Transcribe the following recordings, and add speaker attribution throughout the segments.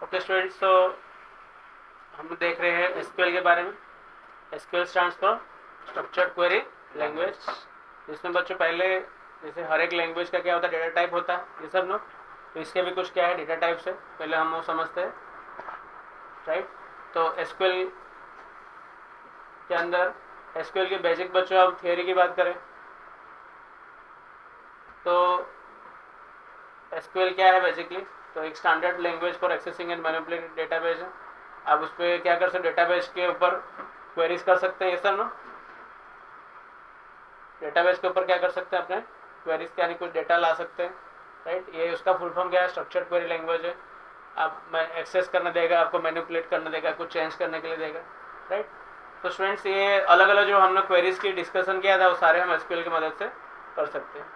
Speaker 1: Okay students, तो हम देख रहे हैं एसक्यूएल के बारे में। SQL stands for structured query language, जिसमें बच्चों पहले जैसे हर एक लैंग्वेज का क्या होता है, डेटा टाइप होता है, ये सब ना। तो इसके भी कुछ क्या है डेटा टाइप से पहले हम वो समझते हैं, राइट। तो एसक्यूएल के अंदर एसक्यूएल के बेसिक बच्चों, अब थियोरी की बात करें तो एसक्यूएल क्या है बेसिकली, तो एक standard language for accessing and manipulating database है। आप उस पर क्या कर सकते, डेटाबेस के ऊपर क्वेरीज कर सकते हैं, ये सब ना। डेटाबेस के ऊपर क्या कर सकते हैं, अपने क्वेरीज के यानी कुछ डेटा ला सकते हैं, राइट। ये उसका फुल फॉर्म क्या है, स्ट्रक्चर्ड क्वेरी लैंग्वेज है। आप एक्सेस करने देगा, आपको मैनिपुलेट करने देगा, कुछ चेंज करने के लिए देगा, राइट। तो स्टूडेंट्स, ये अलग अलग जो हमने क्वेरीज की डिस्कशन किया था वो सारे हम एसक्यूएल की मदद से कर सकते हैं।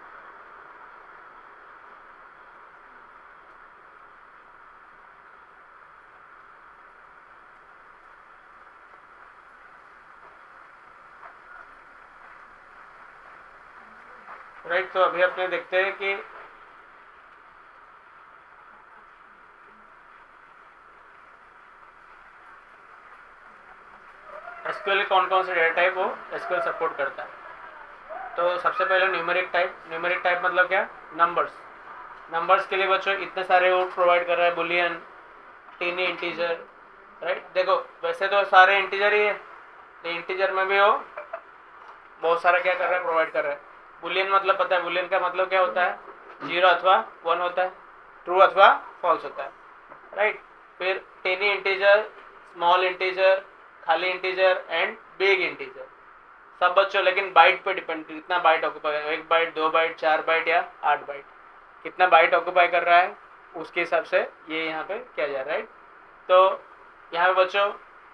Speaker 1: राइट, तो अभी अपने देखते हैं कि एसक्यूएल कौन कौन से डेटा टाइप वो एसक्यूएल सपोर्ट करता है। तो सबसे पहले न्यूमेरिक टाइप। न्यूमेरिक टाइप मतलब क्या, नंबर्स। नंबर्स के लिए बच्चों इतने सारे वो प्रोवाइड कर रहा है, बुलियन, टीनी, इंटीजर, राइट। देखो वैसे तो सारे इंटीजर ही है, लेकिन इंटीजर में भी वो बहुत सारा क्या कर रहा है, प्रोवाइड कर रहा है। बुलियन मतलब पता है, बुलियन का मतलब क्या होता है, 0 अथवा 1 होता है, ट्रू अथवा फॉल्स होता है, राइट। फिर टेनी इंटीजर, स्मॉल इंटीजर, खाली इंटीजर एंड बिग इंटीजर, सब बच्चों लेकिन बाइट पे डिपेंड, कितना byte occupy, 1 byte, 2 byte, 4 byte या 8 बाइट, कितना बाइट ऑक्यूपाई कर रहा है उसके हिसाब से ये यहाँ पे किया जा रहा है, राइट। तो यहाँ पे बच्चों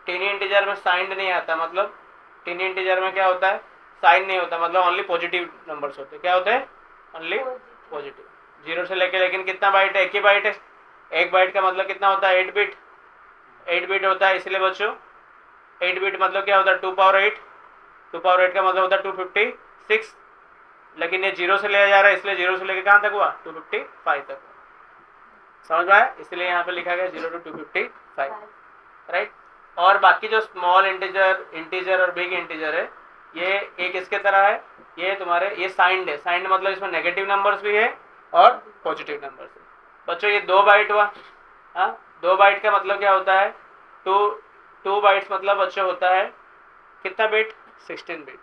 Speaker 1: टेनी इंटीजर में साइंड नहीं आता, मतलब टेनी इंटीजर में क्या होता है, साइन नहीं होता, मतलब ओनली पॉजिटिव नंबर्स होते हैं। क्या होते हैं, ओनली पॉजिटिव, 0 से लेके, लेकिन कितना बाइट है, 1 ही बाइट है। 1 बाइट का मतलब कितना होता है, 8 बिट। 8 बिट होता है, इसलिए बच्चों 8 बिट मतलब क्या होता है, 2 पावर 8। 2 पावर 8 का मतलब होता है 256, लेकिन ये 0 से लिया जा रहा है, इसलिए 0 से लेके कहाँ तक हुआ, 255 तक। समझ में आया, इसलिए यहाँ पे लिखा गया 0 to 255, राइट। और बाकी जो स्मॉल इंटीजर, इंटीजर और बिग इंटीजर है, ये एक इसके तरह है, ये तुम्हारे ये साइंड है। साइंड मतलब इसमें नेगेटिव नंबर्स भी है और पॉजिटिव नंबर्स है। बच्चों ये 2 बाइट हुआ, हाँ 2 बाइट का मतलब क्या होता है, 2 बाइट्स मतलब बच्चों होता है कितना बिट, 16 बिट।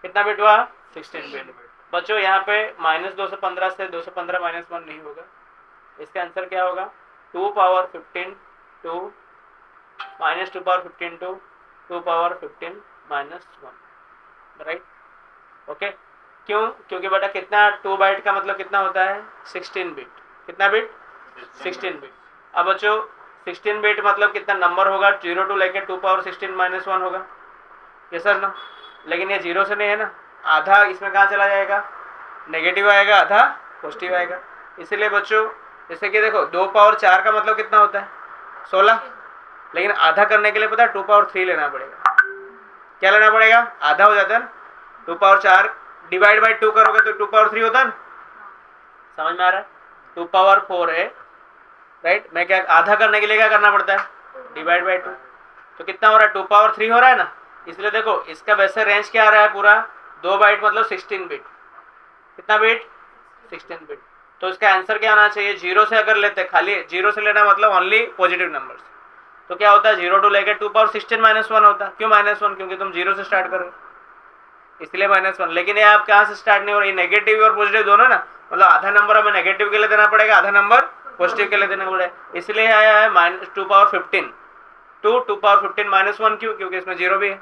Speaker 1: कितना बिट हुआ, 16 बिट। बच्चों यहाँ पे -215 से 215 -1 नहीं होगा, इसका आंसर क्या होगा, 2 power 15 to -2 power 15 to 2 power 15 -1, right. Okay, क्यों, क्योंकि बेटा कितना 2 बाइट का मतलब कितना होता है, 16 बिट। कितना बिट, 16 बिट। अब बच्चों 16 बिट मतलब कितना नंबर होगा, 0 टू लेके 2 पावर 16 -1 होगा, ये सर ना। लेकिन ये 0 से नहीं है ना, आधा इसमें कहाँ चला जाएगा, नेगेटिव आएगा, आधा पॉजिटिव आएगा। इसीलिए बच्चों जैसे कि देखो 2 पावर 4 का मतलब कितना होता है, 16, लेकिन आधा करने के लिए पता है 2 पावर 3 लेना पड़ेगा। क्या लेना पड़ेगा, आधा हो जाता है ना। 2 पावर 4 डिवाइड बाई 2 करोगे तो 2 पावर 3 होता है ना, समझ में आ रहा है। 2 पावर 4 है, राइट। मैं क्या आधा करने के लिए क्या करना पड़ता है, डिवाइड बाई 2, तो कितना हो रहा है, 2 पावर 3 हो रहा है ना। इसलिए देखो इसका वैसे रेंज क्या आ रहा है पूरा, 2 बाइट मतलब 16 बिट। कितना बिट, 16 बिट। तो इसका आंसर क्या आना चाहिए, 0 से अगर लेते, खाली 0 से लेना मतलब ओनली पॉजिटिव नंबर्स, तो क्या होता है 0 टू लेके 2 पावर 16 -1 होता है। क्यों -1, क्योंकि तुम 0 से स्टार्ट करो, इसलिए -1। लेकिन ये आप कहाँ से स्टार्ट नहीं हो रही, नेगेटिव और पॉजिटिव दोनों ना, मतलब आधा नंबर हमें नेगेटिव के लिए देना पड़ेगा, आधा नंबर पॉजिटिव के लिए देना पड़ेगा। इसलिए आया है -2 पावर 15 टू 2 पावर 15 -1, क्यों, क्योंकि इसमें 0 भी है,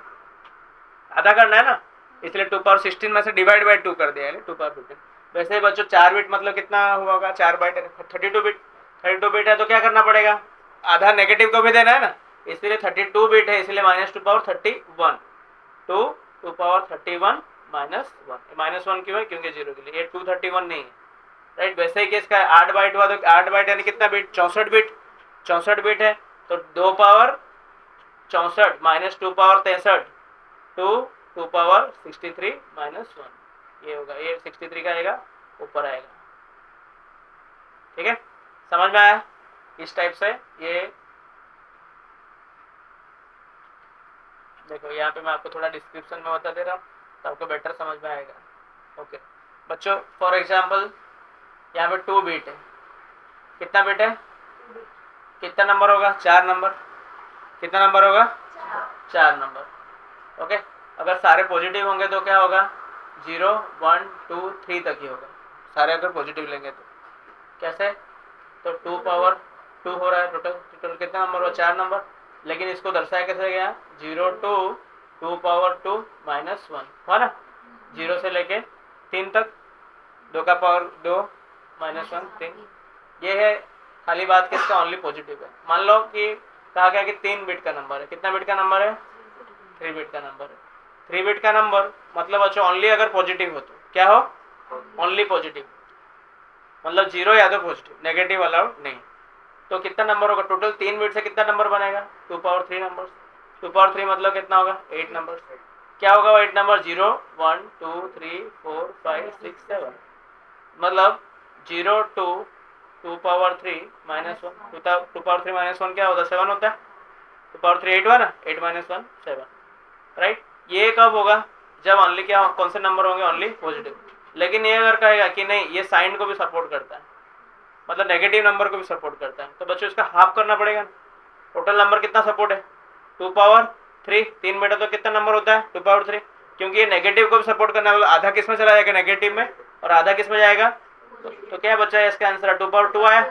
Speaker 1: आधा करना है ना, इसलिए 2 पावर 16 में से डिवाइड बाई 2 कर दिया है, 2 पावर 15। वैसे ही बच्चों 4 बिट मतलब कितना हुआ होगा, 4 बाइट 32 बिट। 32 बिट है तो क्या करना पड़ेगा, आधा नेगेटिव को भी देना है ना, इसलिए 32 बिट है, इसलिए -2 पावर 31 टू 2 पावर 31 -1। -1 क्यों है, क्योंकि 0 के लिए, ये 231 नहीं है, राइट। वैसे ही केस का 8 बाइट हुआ तो 8 बाइट यानी कितना बिट, 64 बिट। 64 बिट है तो 2 पावर 64 -2 पावर 63 टू 2 पावर 63 -1, ये होगा, ये 63 का आएगा, ऊपर आएगा, ठीक है। समझ में आया, इस टाइप से ये देखो, यहाँ पे मैं आपको थोड़ा डिस्क्रिप्शन में बता दे रहा हूँ तो आपको बेटर समझ में आएगा। ओके बच्चों, फॉर एग्जाम्पल यहाँ पे 2 बिट है। कितना बिट है? कितना नंबर होगा? 4 नंबर। कितना नंबर होगा? 4 नंबर। ओके, अगर सारे पॉजिटिव होंगे तो क्या होगा? 0 1 2 3 तक ही होगा, सारे अगर पॉजिटिव लेंगे तो। कैसे? तो 2 पावर 2 हो रहा है टोटल। टोटल कितना नंबर हुआ? 4 नंबर। लेकिन इसको दर्शाया कैसे गया? 0 टू 2 पावर 2 माइनस 1 हुआ ना, 0 से लेके 3 तक, 2 का पावर 2 माइनस 1 3। ये है खाली बात किसका? ओनली पॉजिटिव है। मान लो कि कहा गया कि 3 बिट का नंबर है। कितना बिट का नंबर है? 3 बिट का नंबर है। 3 बिट का नंबर मतलब अच्छा ओनली अगर पॉजिटिव हो तो क्या हो? ओनली पॉजिटिव, मतलब 0 या तो पॉजिटिव, नेगेटिव अलाउड नहीं। तो कितना नंबर होगा? टोटल 3 बिट से कितना नंबर बनेगा? 2 पावर 3 नंबर। 2 पावर 3 मतलब कितना होगा? 8 नंबर। क्या होगा वो 8 नंबर? 0 1 2 3 4 5 6 7, मतलब 0 to 2 power 3 minus 1। 2 power 3 minus 1 क्या होता है? 7 होता है। 2 पावर 3 8 हुआ ना, 8 माइनस 1 7, राइट। ये कब होगा? जब ओनली क्या, कौन से नंबर होंगे? Only positive. लेकिन ये अगर कहेगा कि नहीं ये साइन को भी सपोर्ट करता है, मतलब नेगेटिव नंबर को भी सपोर्ट करता है, तो बच्चों इसका हाफ करना पड़ेगा। टोटल नंबर कितना सपोर्ट है? 2 पावर 3। 3 बेटा तो कितना नंबर होता है? 2 पावर 3। क्योंकि ये नेगेटिव को भी सपोर्ट करना है, मतलब आधा किस में चला जाएगा? नेगेटिव में, और आधा किस में जाएगा? तो क्या बचा है? इसका आंसर 2 पावर 2 आया।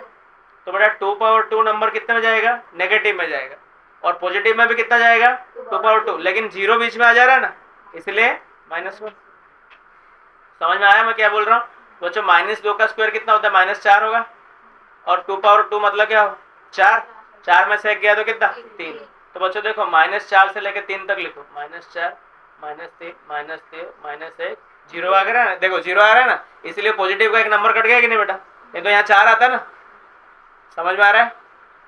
Speaker 1: तो बेटा 2 पावर 2 नंबर कितने में जाएगा? नेगेटिव में जाएगा। और पॉजिटिव में भी कितना जाएगा? 2 पावर 2, लेकिन 0 बीच में आ जा रहा है ना, इसलिए -1। समझ में आया मैं क्या बोल रहा हूँ बच्चों? -2 का स्क्वायर कितना होता है? -4 होगा। और 2 पावर 2 मतलब क्या हो? 4। 4 में से 1 गया तो कितना? 3। तो बच्चों देखो, -4 से लेकर 3 तक लिखो। -4 -3 -3 -1 0 आ गया ना। देखो 0 आ रहा है ना, इसलिए पॉजिटिव का एक नंबर कट गया कि नहीं बेटा? नहीं तो यहाँ 4 आता ना। समझ में आ रहा है?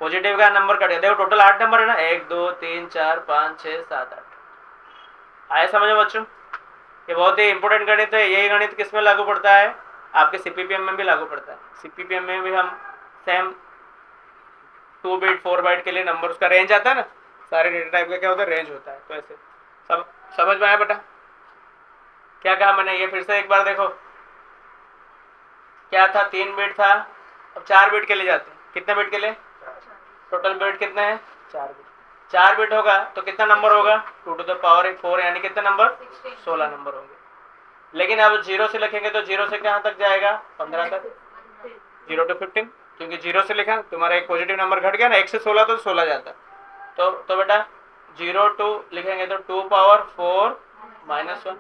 Speaker 1: पॉजिटिव का नंबर कट गया। देखो टोटल 8 नंबर है ना, 1 2 3 4 5 6 7 8। आए समझ में बच्चों? ये बहुत ही इंपॉर्टेंट गणित है। यही गणित किस में लागू पड़ता है? आपके सीपीपीएम में भी लागू पड़ता है। सीपीपीएम में भी हम सेम 2 बिट 4 बाइट के लिए नंबर उसका रेंज आता है ना, सारे डेटा टाइप का क्या होता है? रेंज होता है। तो ऐसे सब समझ में आया बेटा? क्या कहा मैंने? ये फिर से एक बार देखो, क्या था? 3 बिट था, अब 4 बिट के लिए जाते हैं। कितने बिट के लिए? टोटल बिट कितने हैं? 4 बिट। 4 बिट होगा तो कितना नंबर होगा? 2 टू द पावर 4, यानी कितने नंबर? 16 नंबर होंगे। लेकिन अब 0 से लिखेंगे तो 0 से कहाँ तक जाएगा? 15 तक। 0 टू 15, क्योंकि 0 से लिखा तुम्हारा एक पॉजिटिव नंबर घट गया ना, 1 से 16 तो 16 जाता। तो बेटा 0 टू लिखेंगे तो 2 पावर 4 -1।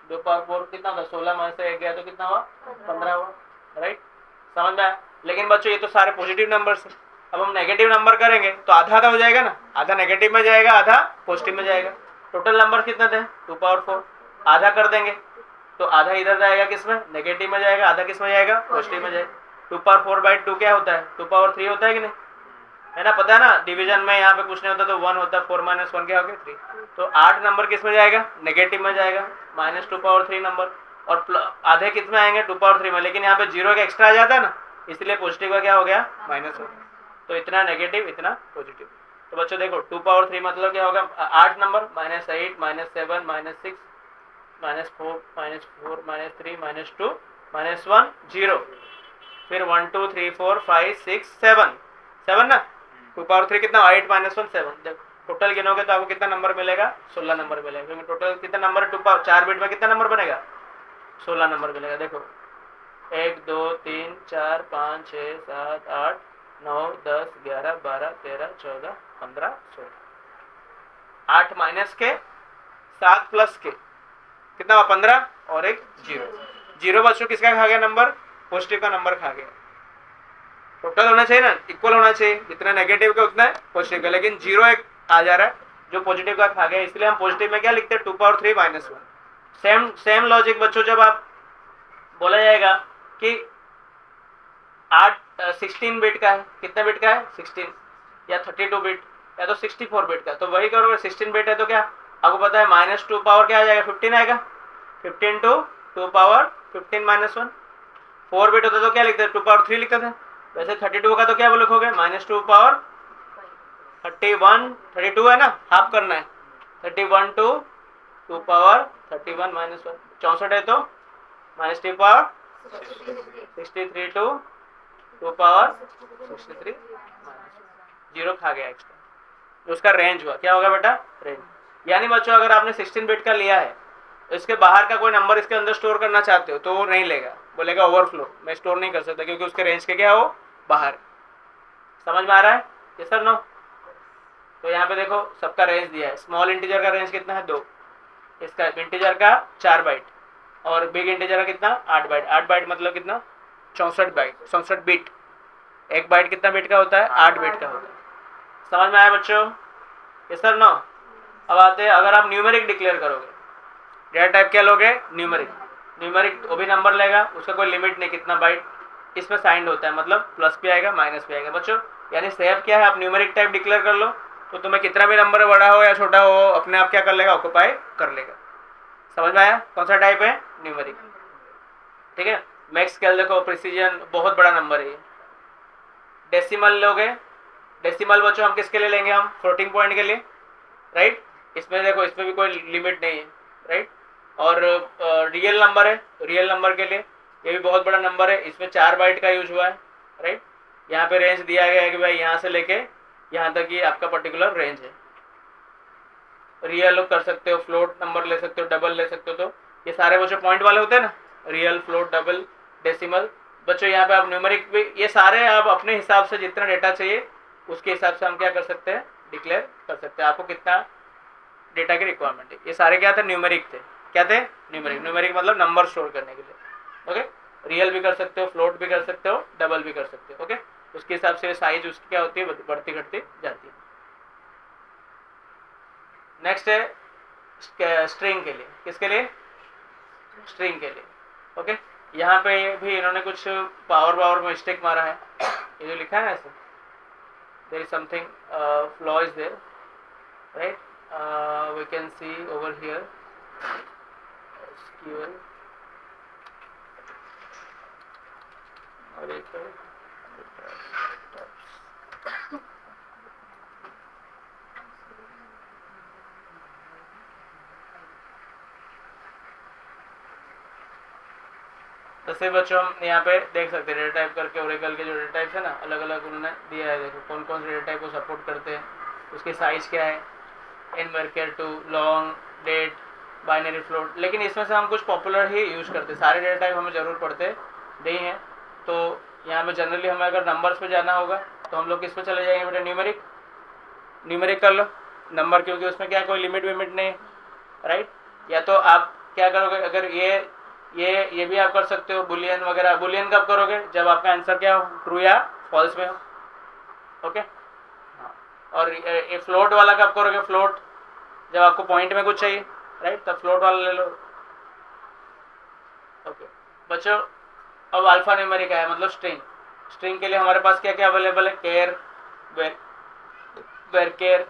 Speaker 1: 2 पावर 4 कितना होगा? 16 में से 1 गया तो कितना हुआ? 15 हुआ, राइट। समझ में आया? लेकिन बच्चों ये तो सारे पॉजिटिव नंबर है। अब हम नेगेटिव नंबर करेंगे तो आधा आधा हो जाएगा ना, आधा नेगेटिव में जाएगा, आधा पॉजिटिव में जाएगा। टोटल नंबर कितने थे? 2 पावर 4। आधा कर देंगे तो आधा इधर जाएगा, किसमें? नेगेटिव में जाएगा। आधा किस में जाएगा? पॉजिटिव में जाएगा। 2 पावर 4/2 क्या होता है? 2 पावर 3 होता है कि नहीं? है ना, पता है ना? डिवीजन में यहाँ पे कुछ नहीं होता तो 1 होता है। 4 - 1 क्या हो गया? 3। तो 8 नंबर किस में जाएगा? नेगेटिव में जाएगा, -2 पावर 3 नंबर। और आधे किस में आएंगे? 2 पावर 3 में। लेकिन यहाँ पे 0 का एक्स्ट्रा आ जाता है ना, इसलिए पॉजिटिव का क्या हो गया? माइनस हो गया। तो इतना नेगेटिव, इतना पॉजिटिव। तो बच्चों देखो 2 पावर 3 मतलब क्या होगा? 8 नंबर, -8 -7 -6 -4 -4 -3 -2 -1 0। फिर 1 2 3 4 5 6 7 7 ना। 2 पावर 3 कितना? 8 -1 7। देखो टोटल गिनोगे तो आपको कितना नंबर मिलेगा? 16 नंबर मिलेगा। क्योंकि टोटल कितना नंबर? 2 पावर 4 बिट में कितना नंबर बनेगा? 16 नंबर मिलेगा। देखो 1 2 3 4 5 6 7 8 9 10 11 12 13 14 15 16। 8 माइनस के 7 प्लस के कितना हुआ? 15 और एक 0। 0 बच्चों किसका खा गया नंबर? पॉजिटिव का नंबर खा गया। टोटल होना चाहिए ना, इक्वल होना चाहिए, जितना नेगेटिव का उतना है पॉजिटिव का। लेकिन 0 एक आ जा रहा है जो पॉजिटिव का खा गया, इसलिए हम पॉजिटिव में क्या लिखते हैं? 2 पावर 3 -1। सेम लॉजिक बच्चों, जब आप बोला जाएगा कि 16 बिट का है, कितने बिट का है? 16, या 32 बिट, या तो 64 बिट का। तो वही करोगे, 16 बिट है तो क्या आपको पता है? -2 पावर क्या आ जाएगा? 15 आएगा। 15 टू 2 पावर 15 -1। 4 बिट होता तो क्या लिखते थे? 2 पावर 3 लिखते थे। वैसे 32 का तो क्या लिखोगे, -2 पावर 31, 32 है ना, हाफ करना है, 31 टू 2 पावर 31 -1, 64 है तो -3 पावर 63 टू 2 पावर 63 जीरो खा गया एक्स्ट्रा, तो उसका रेंज हुआ, क्या होगा बेटा, रेंज। यानी बच्चों अगर आपने 16 बिट का लिया है, इसके बाहर का कोई नंबर इसके अंदर स्टोर करना चाहते हो तो वो नहीं लेगा, बोलेगा ओवरफ्लो, मैं स्टोर नहीं कर सकता क्योंकि उसके रेंज के क्या है, वो बाहर। समझ में आ रहा है, ये सर नो। तो यहाँ पे देखो सबका रेंज दिया है, स्मॉल इंटीजर का रेंज कितना है 2, इसका इंटीजर का 4 बाइट, और बिग इंटीजर का कितना 8 बाइट। 8 बाइट मतलब कितना 64 बाइट, 64 बिट। एक बाइट कितना बिट का होता है, 8 बिट का होता है। समझ में आया बच्चों, ये सर नो। अब आते हैं, अगर आप न्यूमेरिक डिक्लेयर करोगे, डेटा टाइप क्या लोगे, न्यूमेरिक। न्यूमेरिक वो भी नंबर लेगा, उसका कोई लिमिट नहीं कितना बाइट इसमें साइंड होता है, मतलब प्लस भी आएगा माइनस भी आएगा बच्चों। यानी सेव क्या है, आप न्यूमेरिक टाइप डिक्लेयर कर लो तो तुम्हें कितना भी नंबर बड़ा हो या छोटा हो अपने आप क्या कर लेगा, ऑक्यूपाई कर लेगा। समझ में आया, कौन सा टाइप है, न्यूमेरिक। ठीक है, मैक्स स्केल देखो, प्रिसीजन बहुत बड़ा नंबर है ये। डेसिमल लोगे, डेसिमल बच्चों हम किसके लिए लेंगे, हम फ्लोटिंग पॉइंट के लिए, राइट। इसमें देखो इसमें भी कोई लिमिट नहीं है, राइट। और रियल नंबर है, रियल नंबर के लिए ये भी बहुत बड़ा नंबर है, इसमें 4 बाइट का यूज हुआ है, राइट। यहाँ पे रेंज दिया गया है कि भाई यहाँ से लेके यहाँ तक ये आपका पर्टिकुलर रेंज है। रियल कर सकते हो, फ्लोट नंबर ले सकते हो, डबल ले सकते हो, तो ये सारे बच्चों पॉइंट वाले होते हैं ना, रियल, फ्लोट, डबल, डेसिमल। बच्चों यहाँ पे आप न्यूमेरिक भी, ये सारे आप अपने हिसाब से जितना डेटा चाहिए उसके हिसाब से हम क्या कर सकते हैं, डिक्लेयर कर सकते हैं। आपको कितना डेटा की रिक्वायरमेंट है, ये सारे क्या थे, न्यूमेरिक थे। क्या थे, न्यूमेरिक। न्यूमेरिक मतलब नंबर स्टोर करने के लिए, ओके। रियल भी कर सकते हो, फ्लोट भी कर सकते हो, डबल भी कर सकते हो, ओके। उसके हिसाब से साइज उसकी क्या होती है, बढ़ती घटती जाती है। नेक्स्ट है स्ट्रिंग के लिए, किसके लिए, स्ट्रिंग के लिए, ओके। यहाँ पे भी इन्होंने कुछ पावर में मिस्टेक मारा है, ये जो लिखा है ना ऐसे, there is something flaw is there, right. We can see over here SQL और एक जैसे बच्चों हम यहाँ पे देख सकते हैं डेटा टाइप करके, ओरेकल के जो डेटा टाइप्स है ना, अलग अलग उन्होंने दिया है। देखो कौन कौन से डेटा टाइप को सपोर्ट करते हैं, उसके साइज क्या है, int varchar two, long, date, binary, float. लेकिन इसमें से हम कुछ पॉपुलर ही यूज़ करते हैं, सारे डेटा टाइप हमें ज़रूर पड़ते नहीं हैं। तो यहाँ पे जनरली हमें अगर नंबर्स पे जाना होगा तो हम लोग किस पे चले जाएंगे बेटा, न्यूमेरिक। न्यूमेरिक कर लो नंबर, क्योंकि उसमें क्या कोई लिमिट विमिट नहीं, राइट। या तो आप क्या करोगे, अगर ये भी आप कर सकते हो, बुलियन वगैरह। बुलियन कब करोगे, जब आपका आंसर क्या हो, ट्रू या फॉल्स में हो, ओके। और ये फ्लोट वाला कब करोगे, फ्लोट जब आपको पॉइंट में कुछ चाहिए, राइट, तब फ्लोट वाला ले लो, ओके। बच्चों अब अल्फा न्यूमेरिक है, मतलब स्ट्रिंग। स्ट्रिंग के लिए हमारे पास क्या क्या अवेलेबल है, केयर, वेरकेर,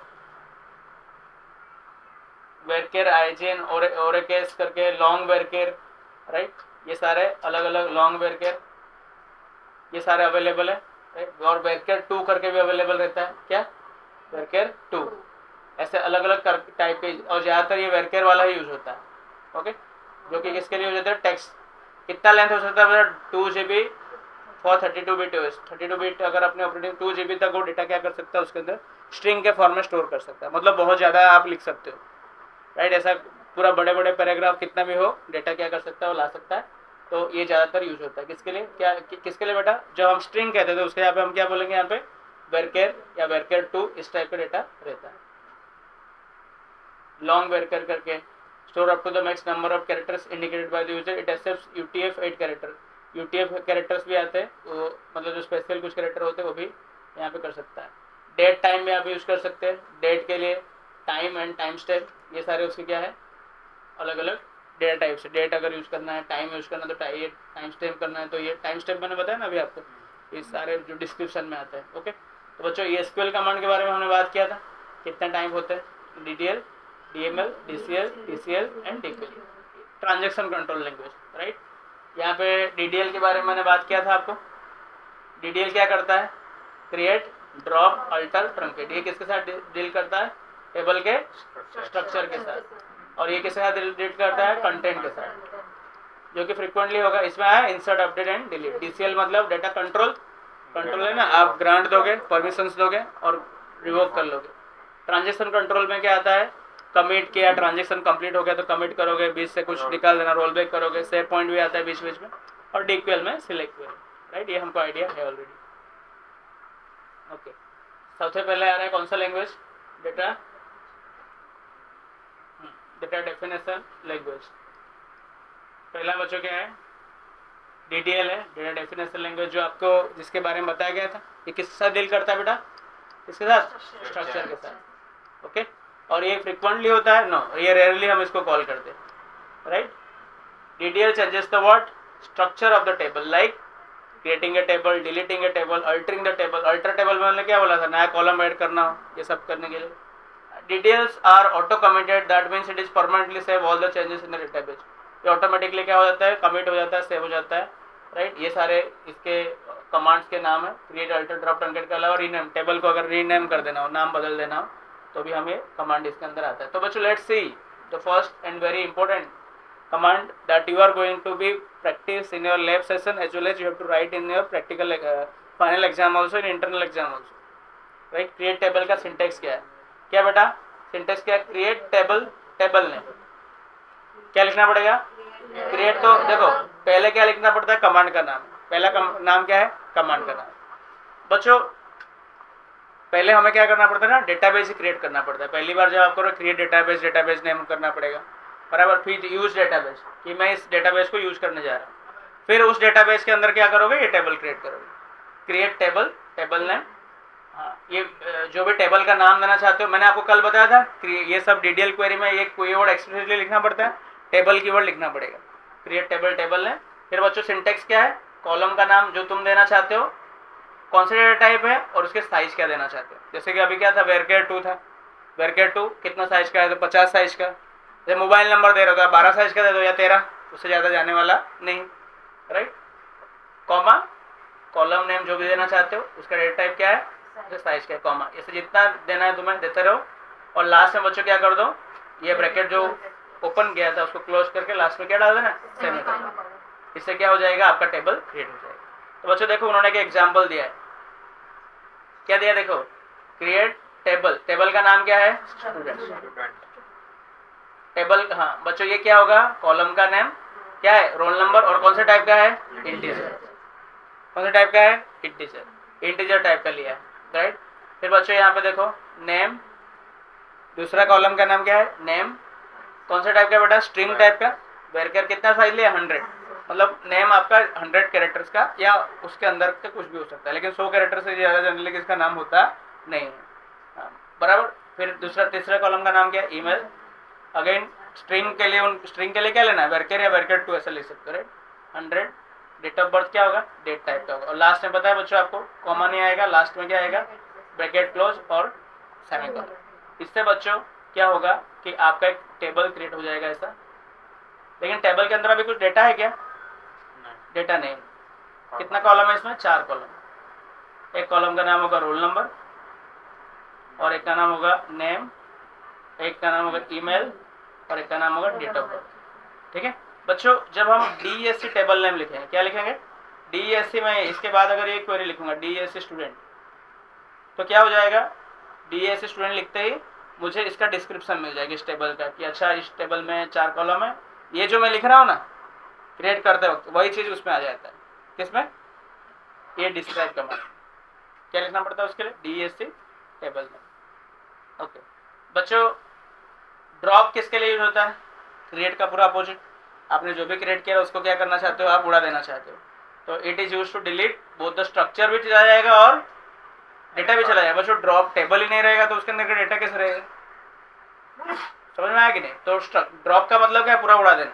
Speaker 1: वेरकेर, आइजेन, ओरेकेस करके, लॉन्ग वेरकेर, राइट। ये सारे अलग अलग, लॉन्ग वेरकेर, ये सारे अवेलेबल है, राइट। और वेरकेर 2 करके भी अवेलेबल रहता है, क्या, वेरकेर 2। ऐसे अलग अलग टाइप के, और ज़्यादातर ये वेरकेर वाला ही यूज होता है, ओके। जो कि किसके लिए यूज होता है, टेक्स्ट। कितना लेंथ हो सकता है, 2 GB for 32 bit OS. 32 bit अगर अपने ऑपरेटिंग 2 GB तक वो डेटा क्या कर सकता है, उसके अंदर स्ट्रिंग के फॉर्म में स्टोर कर सकता है, मतलब बहुत ज़्यादा आप लिख सकते हो, राइट। ऐसा पूरा बड़े बड़े पैराग्राफ कितना भी हो, डेटा क्या कर सकता है, वो ला सकता है। तो ये ज़्यादातर यूज होता है किसके लिए, क्या किसके लिए बेटा, जब हम स्ट्रिंग कहते थे उसके यहाँ पे हम क्या बोलेंगे, यहाँ पे वेरकेर या वेरकेर 2, इस टाइप का डेटा रहता है। लॉन्ग वेरकेर करके, store up to the max number of characters indicated by the user, it accepts UTF-8 character. UTF characters भी आते हैं, वो मतलब जो स्पेशल कुछ कैरेक्टर होते हैं वो भी यहाँ पे कर सकता है। डेट टाइम में आप यूज कर सकते हैं, डेट के लिए टाइम एंड टाइम स्टेप, ये सारे उसके क्या है, अलग अलग डेटा टाइप से। डेट अगर यूज करना है, टाइम यूज करना है तो ये टाइम स्टेप करना है, तो ये टाइम स्टेप मैंने बताया ना अभी आपको, ये सारे जो डिस्क्रिप्शन में आता है, ओके। तो बच्चों ये SQL कमांड के बारे में हमने बात किया था, कितना टाइम होता है, DDL, DML, DCL, TCL and TQL, transaction control language, right. यहाँ पे DDL के बारे में मैंने बात किया था आपको। DDL क्या करता है? Create, drop, alter, truncate. ये किसके साथ डील करता है? टेबल के स्ट्रक्चर के साथ। और ये किसके साथ डील करता है? कंटेंट के साथ, जो कि फ्रिक्वेंटली होगा। इसमें आया insert, update and delete. DCL मतलब डेटा कंट्रोल, कंट्रोल है ना, आप ग्रांट दोगे, परमिशंस दोगे और रिवोक कर लोगे। ट्रांजेक्शन कंट्रोल में क्या आता है? कमिट किया, ट्रांजेक्शन कंप्लीट हो गया तो कमिट करोगे, बीच से कुछ निकाल देना, रोल बैक करोगे। सेव पॉइंट भी आता है बीच बीच में। और DQL में सिलेक्ट क्वेरी, राइट। ये हमको आइडिया है ऑलरेडी। ओके, सबसे पहले आ रहा है कौन सा लैंग्वेज? Data definition language. पहला बच्चों क्या है? DDL है, डेटा डेफिनेशन लैंग्वेज, जो आपको जिसके बारे में बताया गया था। ये किसके साथ डील करता है बेटा? किसके साथ? स्ट्रक्चर के साथ। ओके, और ये फ्रिक्वेंटली होता है? नो, ये रेयरली हम इसको कॉल करते हैं, right. DDL changes the what? Structure of the table, like creating a table, deleting a table, altering the table. Alter table में हमने क्या बोला था? नया कॉलम ऐड करना हो, ये सब करने के लिए। DDLs are auto committed, that means it is permanently save all the changes in the database. ये ऑटोमेटिकली क्या हो जाता है? कमिट हो जाता है, सेव हो जाता है, राइट। ये सारे इसके कमांड्स के नाम है। क्रिएट, अल्टर, ड्रॉप, ट्रंकेट के अलावा रीनेम, टेबल को अगर रीनेम कर देना हो, नाम बदल देना हो, तो भी हमें कमांड इसके अंदर आता है। तो बच्चों let's see the first and very important command that you are going to be practice in your lab session, as well as you have to write in your practical final exam also, in internal exam also, right। create table का syntax क्या है? क्या बेटा syntax क्या है? create table, table name क्या लिखना पड़ेगा? create, तो देखो पहले क्या लिखना पड़ता है? कमांड का नाम। पहला नाम क्या है? कमांड का नाम। बच्चों पहले हमें क्या करना पड़ता है ना? डेटाबेस ही क्रिएट करना पड़ता है। पहली बार जब आपको क्रिएट डेटाबेस, डेटाबेस नेम करना पड़ेगा, बराबर। फिर यूज डेटाबेस, कि मैं इस डेटाबेस को यूज करने जा रहा हूँ। फिर उस डेटाबेस के अंदर क्या करोगे? ये टेबल क्रिएट करोगे। Create table, table name. हाँ, ये जो भी टेबल का नाम देना चाहते हो, मैंने आपको कल बताया था, ये सब DDL क्वेरी में ये कीवर्ड एक्सप्लिसिटली लिखना पड़ता है, टेबल कीवर्ड लिखना पड़ेगा। Create table, table name. फिर बच्चों सिंटेक्स क्या है? कॉलम का नाम जो तुम देना चाहते हो, कौन सा डेटा टाइप है और उसके साइज क्या देना चाहते हो। जैसे कि अभी क्या था? वेरकेयर 2 था। वेरकेयर 2 कितना साइज का है? तो 50 साइज का। जब मोबाइल नंबर दे रहे हो तो आप 12 साइज का दे दो या 13, उससे ज़्यादा जाने वाला नहीं, राइट। कॉमा, कॉलम नेम जो भी देना चाहते हो उसका डेटा टाइप क्या है? साइज का है, कॉमा। इससे जितना देना है तुम्हें देते रहो। और लास्ट में बच्चों क्या कर दो? ये ब्रैकेट जो ओपन किया था उसको क्लोज करके लास्ट में क्या डाल देना? सेमीकोलन। इससे क्या हो जाएगा? आपका टेबल क्रिएट हो जाएगा। तो बच्चों देखो उन्होंने एक एग्जाम्पल दिया है। क्या दिया? देखो क्रिएट टेबल, टेबल का नाम क्या है? स्टूडेंट। टेबल, हाँ बच्चों ये क्या होगा? कॉलम का नेम क्या है? Roll number. और कौन से टाइप का है? इंटीजर। कौन से टाइप का है? इंटीजर। इंटीजर टाइप का लिया है, राइट। फिर बच्चों यहाँ पे देखो नेम, दूसरा कॉलम का नाम क्या है? नेम। कौन सा टाइप का बेटा? स्ट्रिंग टाइप का। वेरकेयर कितना साइज लिया? 100, मतलब नेम आपका 100 कैरेक्टर्स का या उसके अंदर का कुछ भी हो सकता है, लेकिन 100 कैरेक्टर से ज़्यादा जनरली किसका नाम होता नहीं है, बराबर। फिर दूसरा तीसरा कॉलम का नाम क्या है? ईमेल। अगेन स्ट्रिंग के लिए क्या लेना है? वेरकेयर या वेरकेयर 2 ऐसा लिख सकते हो, राइट। 100। डेट ऑफ बर्थ क्या होगा? डेट टाइप का होगा। और लास्ट में पता है बच्चों आपको कॉमा नहीं आएगा, लास्ट में क्या आएगा? ब्रैकेट क्लोज और सेमीकोलन। इससे बच्चों क्या होगा कि आपका एक टेबल क्रिएट हो जाएगा ऐसा। लेकिन टेबल के अंदर अभी कुछ डेटा है क्या? डेटा नहीं। कितना कॉलम है इसमें? 4 कॉलम। एक कॉलम का नाम होगा रोल नंबर, और एक का नाम होगा नेम, एक का नाम होगा ईमेल, और एक का नाम होगा डेट ऑफ बर्थ। ठीक है बच्चों, जब हम DESC टेबल नेम लिखेंगे, क्या लिखेंगे? DESC में इसके बाद अगर ये क्वेरी लिखूंगा DESC स्टूडेंट, तो क्या हो जाएगा? DESC स्टूडेंट लिखते ही मुझे इसका डिस्क्रिप्शन मिल जाएगा इस टेबल का, कि अच्छा इस टेबल में 4 कॉलम है, ये जो मैं लिख रहा हूँ ना क्रिएट करते वक्त वही चीज़ उसमें आ जाता है। किसमें? ये डिस्क्राइब कमांड। क्या लिखना पड़ता है उसके लिए? DESC टेबल में। ओके बच्चों, ड्रॉप किसके लिए यूज होता है? क्रिएट का पूरा अपोजिट। आपने जो भी क्रिएट किया उसको क्या करना चाहते हो? आप उड़ा देना चाहते हो, तो it is use to delete both the structure भी चला जाएगा और डेटा भी चला जाएगा। बच्चों ड्रॉप टेबल ही नहीं रहेगा तो उसके अंदर का डेटा कैसे रहेगा? समझ में आया कि नहीं? तो ड्रॉप का मतलब क्या है? पूरा उड़ा देना,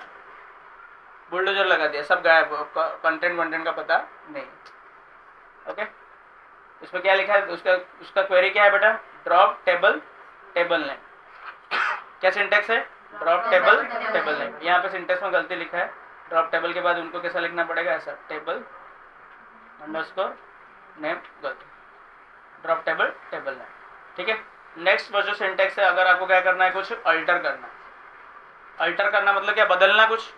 Speaker 1: बुलडोजर लगा दिया, सब गायब, कंटेंट का पता नहीं। ओके, इसमें क्या लिखा है? उसका क्वेरी क्या है बेटा? Drop table, table name. क्या सिंटेक्स है? Drop table, table name. यहाँ पे सिंटेक्स में गलती लिखा है। ड्रॉप टेबल के बाद उनको कैसा लिखना पड़ेगा? ऐसा, टेबल अंडरस्कोर नेम गलती, ड्रॉप टेबल टेबल नेम, ठीक है। नेक्स्ट वो जो सिंटेक्स है, अगर आपको क्या करना है, कुछ अल्टर करना है। अल्टर करना मतलब क्या, बदलना कुछ।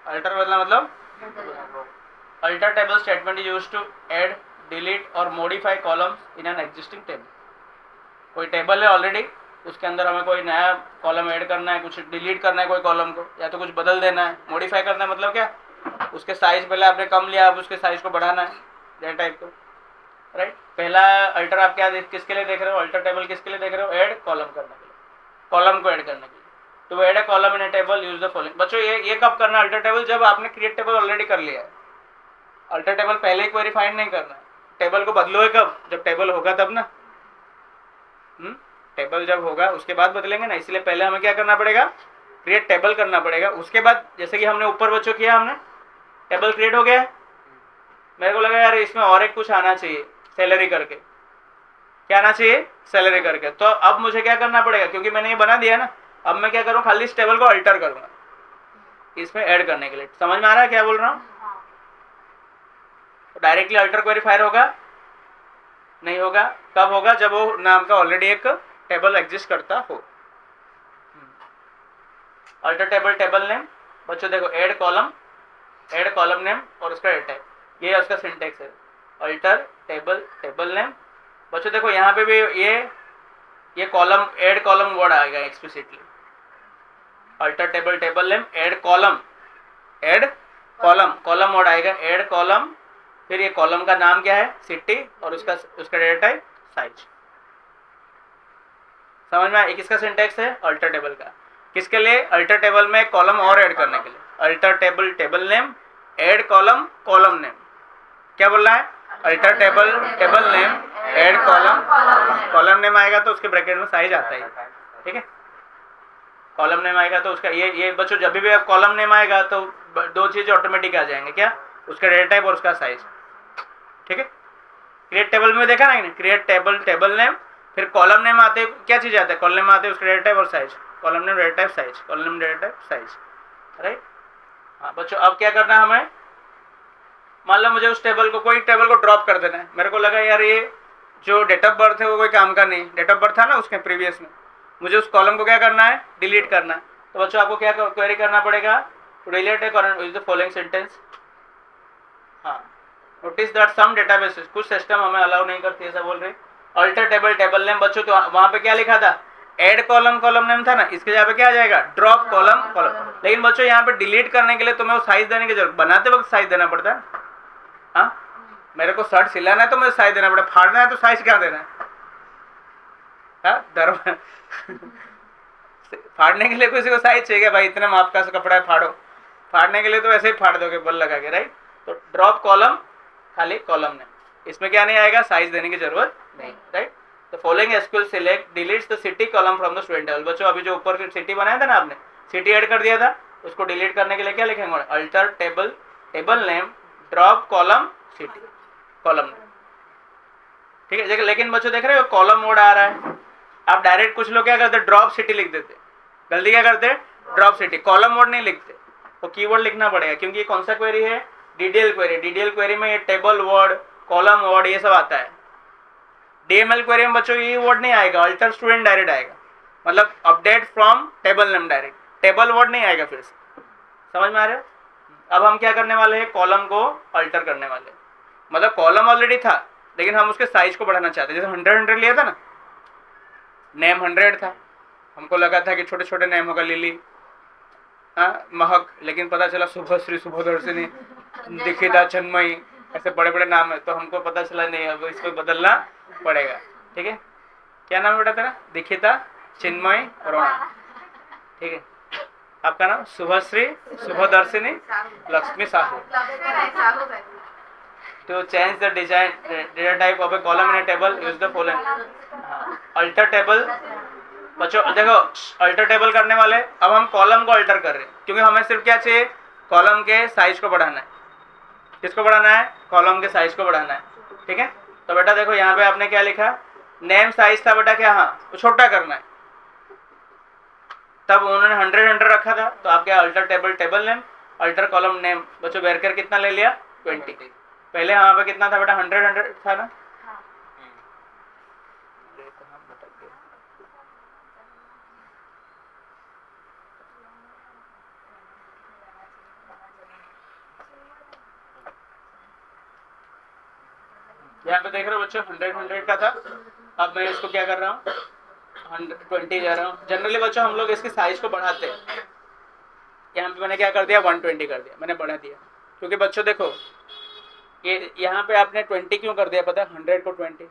Speaker 1: अल्टर बदलना मतलब alter table statement is used to add, delete और modify columns in an existing table. कोई टेबल है ऑलरेडी, उसके अंदर हमें कोई नया कॉलम ऐड करना है, कुछ डिलीट करना है कोई कॉलम को, या तो कुछ बदल देना है। मॉडिफाई करना है मतलब क्या, उसके साइज पहले आपने कम लिया, अब उसके साइज को बढ़ाना है, डेटा टाइप को, राइट। पहला अल्टर आप क्या किसके लिए देख रहे हो, अल्टर टेबल किसके लिए देख रहे हो, ऐड कॉलम करने के लिए, कॉलम को ऐड करने के लिए। तो add a column in a table, use the following. बच्चों ये कब करना है अल्टर टेबल, जब आपने क्रिएट टेबल ऑलरेडी कर लिया है। अल्टर टेबल पहले ही क्वेरी फाइंड नहीं करना है। टेबल को बदलोगे कब, जब टेबल होगा तब ना। टेबल जब होगा उसके बाद बदलेंगे ना, इसलिए पहले हमें क्या करना पड़ेगा, क्रिएट टेबल करना पड़ेगा। उसके बाद जैसे कि हमने ऊपर बच्चों किया, हमने टेबल क्रिएट हो गया, मेरे को लगा यार इसमें और एक कुछ आना चाहिए, सैलरी करके। क्या आना चाहिए, सैलरी करके। तो अब मुझे क्या करना पड़ेगा, क्योंकि मैंने ये बना दिया ना, अब मैं क्या करूँ, खाली इस टेबल को अल्टर करूंगा इसमें ऐड करने के लिए। समझ में आ रहा है क्या बोल रहा हूँ। तो डायरेक्टली अल्टर क्वेरी फायर होगा नहीं होगा, कब होगा, जब वो नाम का ऑलरेडी एक टेबल एग्जिस्ट करता हो। अल्टर टेबल टेबल नेम, बच्चों देखो ऐड कॉलम नेम और उसका डेटा टाइप, ये उसका सिंटेक्स है। अल्टर टेबल टेबल नेम, बच्चों देखो यहाँ पे भी ये कॉलम, ऐड कॉलम वर्ड आएगा explicitly. Alter table table name add column word आएगा, ऐड कॉलम। फिर ये कॉलम का नाम क्या है, सिटी, और उसका डेटा टाइप साइज। समझ में आया, किसका सिंटेक्स है, अल्टर टेबल का। किसके लिए, अल्टर टेबल में कॉलम और ऐड करने के लिए। Alter table table name add column name. क्या बोल रहा है, alter table table name add column name आएगा तो उसके ब्रैकेट में साइज आता है, ठीक है। कॉलम नेम आएगा तो उसका ये बच्चों जब भी कॉलम नेम आएगा तो दो चीज़ ऑटोमेटिक आ जाएंगे, क्या, उसका डेटा टाइप और उसका साइज, ठीक है। क्रिएट टेबल में देखा ना, क्रिएट टेबल टेबल नेम, फिर कॉलम नेम आते क्या चीज़ आते हैं, कॉलम नेम आते हैं उसका डेटा टाइप और size, column name data type size, column name data type size, right. हाँ बच्चों, अब क्या करना है हमें, मान लो मुझे उस टेबल को, कोई टेबल को ड्रॉप कर देना है। मेरे को लगा यार ये जो डेट ऑफ बर्थ है वो कोई काम का नहीं, डेट ऑफ बर्थ था ना उसके प्रीवियस में, मुझे उस कॉलम को क्या करना है, डिलीट करना है। तो बच्चों आपको क्या क्वेरी करना पड़ेगा, to delete a current with the following sentence. हाँ, नोटिस दैट सम डेटाबेसेस, कुछ सिस्टम हमें अलाउ नहीं करती, ऐसा बोल रहे। अल्टर टेबल टेबल नेम, बच्चों तो वहाँ पे क्या लिखा था, ऐड कॉलम नेम था ना, इसके जगह पे क्या आ जाएगा, ड्रॉप कॉलम। लेकिन बच्चों यहाँ पे डिलीट करने के लिए तुम्हें वो साइज देने की जरूरत, बनाते वक्त साइज देना पड़ता है। हाँ, मेरे को शर्ट सिलाना है तो मुझे साइज देना पड़ेगा, फाड़ना है तो साइज क्या देना है, फाड़ने के लिए किसी को साइज चाहिए भाई, इतना माप का कपड़ा है फाड़ो, फाड़ने के लिए तो ऐसे ही फाड़ दोगे बल लगा के, राइट। तो ड्रॉप कॉलम, खाली कॉलम नेम, इसमें क्या नहीं आएगा, साइज देने की जरूरत नहीं, राइट। तो following SQL select deletes the city column from the student table. बच्चों अभी जो ऊपर सिटी बनाया था ना आपने, सिटी ऐड कर दिया था, उसको डिलीट करने के लिए क्या लिखेंगे, alter table table name drop column city column name, ठीक है। लेकिन बच्चों देख रहे हो कॉलम मोड आ रहा है, आप डायरेक्ट कुछ लोग क्या करते, ड्रॉप सिटी लिख देते, गलती क्या करते, ड्रॉप सिटी, कॉलम मोड नहीं लिखते। तो कीवर्ड लिखना पड़ेगा, क्योंकि ये कौन सा क्वेरी है, डीडीएल क्वेरी। डीडीएल क्वेरी में ये टेबल वर्ड, कॉलम वर्ड, ये सब आता है। डीएमएल क्वेरी में बच्चों ये वर्ड नहीं आएगा, अल्टर स्टूडेंट डायरेक्ट आएगा, मतलब update from table name direct, table word नहीं आएगा फिर से। समझ में आ रहा है। अब हम क्या करने वाले हैं, कॉलम को अल्टर करने वाले, मतलब कॉलम ऑलरेडी था लेकिन हम उसके साइज को बढ़ाना चाहते हैं। जैसे 100 लिया था ना, नेम 100 था, हमको लगा था कि छोटे छोटे नेम होगा, लिली, महक, लेकिन पता चला शुभश्री, शुभदर्शिनी, दीक्षिता, चन्मयी, ऐसे बड़े बड़े नाम है। तो हमको पता चला नहीं, अब इसको बदलना पड़ेगा, ठीक है। क्या नाम है बेटा तेरा, दीक्षिता, चिन्मयी, रोना, ठीक है। आपका नाम Shubhashree, Shubhadarshini, Lakshmi Sahu. To change the design data type of a column in a table, use the following. Alter table, बच्चों देखो अल्टर टेबल करने वाले, अब हम कॉलम को अल्टर कर रहे हैं, क्योंकि हमें सिर्फ क्या चाहिए, कॉलम के साइज को बढ़ाना है। किसको बढ़ाना है, कॉलम के साइज को बढ़ाना है, ठीक है। तो बेटा देखो यहाँ पे आपने क्या लिखा, नेम साइज था बेटा क्या, हाँ वो छोटा करना है, तब उन्होंने 100 रखा था। तो आप क्या, alter table table name alter column name. बच्चों बैरकर कितना ले लिया, 20। पहले यहाँ पे कितना था बेटा, 100 था ना, यहाँ पे देख रहे हो बच्चों 100 का था, अब मैं इसको क्या कर रहा हूँ 120 जा रहा हूँ। जनरली बच्चों हम लोग इसकी साइज को बढ़ाते हैं, यहाँ पे मैंने क्या कर दिया 120 कर दिया, मैंने बढ़ा दिया। क्योंकि बच्चों देखो ये यहाँ पे आपने 20 क्यों कर दिया पता है, 100 को 20,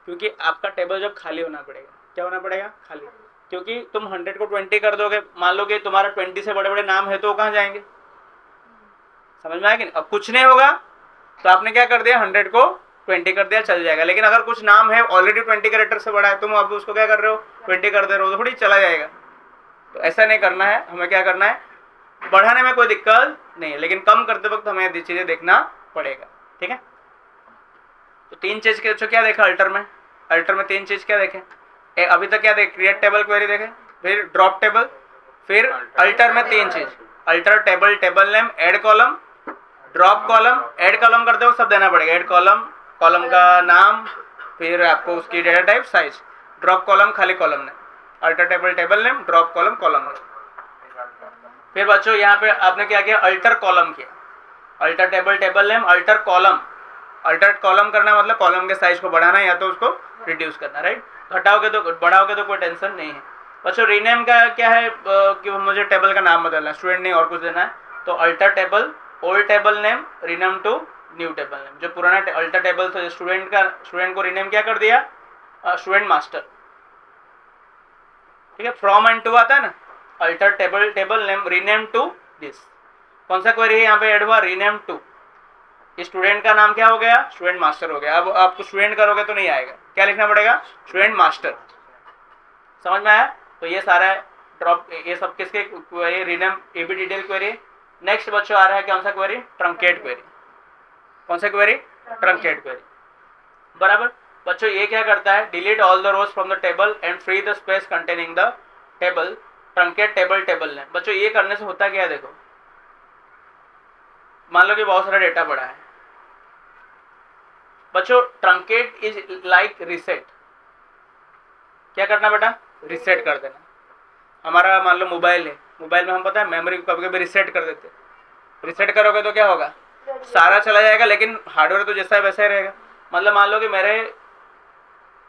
Speaker 1: क्योंकि आपका टेबल जब खाली होना पड़ेगा, क्या होना पड़ेगा खाली, क्योंकि तुम 100 को 20 कर दोगे, मान लो कि तुम्हारा 20 से बड़े बड़े नाम है तो वो कहाँ जाएंगे, समझ में आया कि नहीं। अब कुछ नहीं होगा तो आपने क्या कर दिया 100 को 20 कर दिया, चल जाएगा। लेकिन अगर कुछ नाम है ऑलरेडी 20 कैरेक्टर से बड़ा है, तुम अब उसको क्या कर रहे हो 20 कर दे रहे हो, तो थोड़ी चला जाएगा। तो ऐसा नहीं करना है, हमें क्या करना है, बढ़ाने में कोई दिक्कत नहीं है, लेकिन कम करते वक्त हमें चीजें देखना पड़ेगा, ठीक है। तो 3 चीज के बच्चों क्या देखा अल्टर में, अल्टर में 3 चीज क्या देखे, अभी तक क्या देखे, क्रिएट टेबल क्वेरी देखे, फिर ड्रॉप टेबल, फिर अल्टर में 3 चीज, alter table, table name, add column, drop column. Add column करते हो सब देना पड़ेगा, ऐड कॉलम, कॉलम का नाम, फिर आपको उसकी data type, size. Drop column खाली column name, alter table table name, drop column column name. फिर बच्चों यहाँ पे आपने क्या किया, अल्टर कॉलम किया, alter table table name, alter column. Alter column करना मतलब कॉलम के साइज को बढ़ाना या तो उसको रिड्यूस करना, राइट। घटाओगे तो बढ़ाओगे तो कोई टेंशन नहीं है। बच्चों रीनेम का क्या है कि मुझे टेबल का नाम बदलना है, स्टूडेंट नहीं और कुछ देना है, तो alter table old table name rename to new table name. जो पुराना अल्टर टेबल था स्टूडेंट का, स्टूडेंट को रीनेम क्या कर दिया, स्टूडेंट मास्टर, ठीक है। फ्रॉम एंड टू आता है ना, alter table table name rename to this. कौन सा क्वेरी है यहाँ पे ऐड हुआ, रीनेम टू। स्टूडेंट का नाम क्या हो गया, स्टूडेंट मास्टर हो गया। अब आपको स्टूडेंट करोगे तो नहीं आएगा, क्या लिखना पड़ेगा, स्टूडेंट मास्टर। समझ में आया। तो ये सारा ड्रॉप, ये सब किसके query, rename AB detail query. Next बच्चों आ रहा है कौन सा क्वेरी, ट्रंकेट क्वेरी। कौन सा क्वेरी, ट्रंकेट क्वेरी, बराबर। बच्चों ये क्या करता है, delete all the rows from the table and free the space containing the table, truncate table table name. बच्चों ये करने से होता क्या है, देखो मान लो कि बहुत सारा डेटा पड़ा है बच्चों, ट्रंकेट इज लाइक रिसेट। क्या करना बेटा, रिसेट कर देना। हमारा मान लो मोबाइल है, मोबाइल में हम पता है मेमोरी को कभी कभी रिसेट कर देते हैं। रिसेट करोगे तो क्या होगा, सारा चला जाएगा, लेकिन हार्डवेयर तो जैसा है वैसा ही रहेगा। मतलब मान लो कि मेरे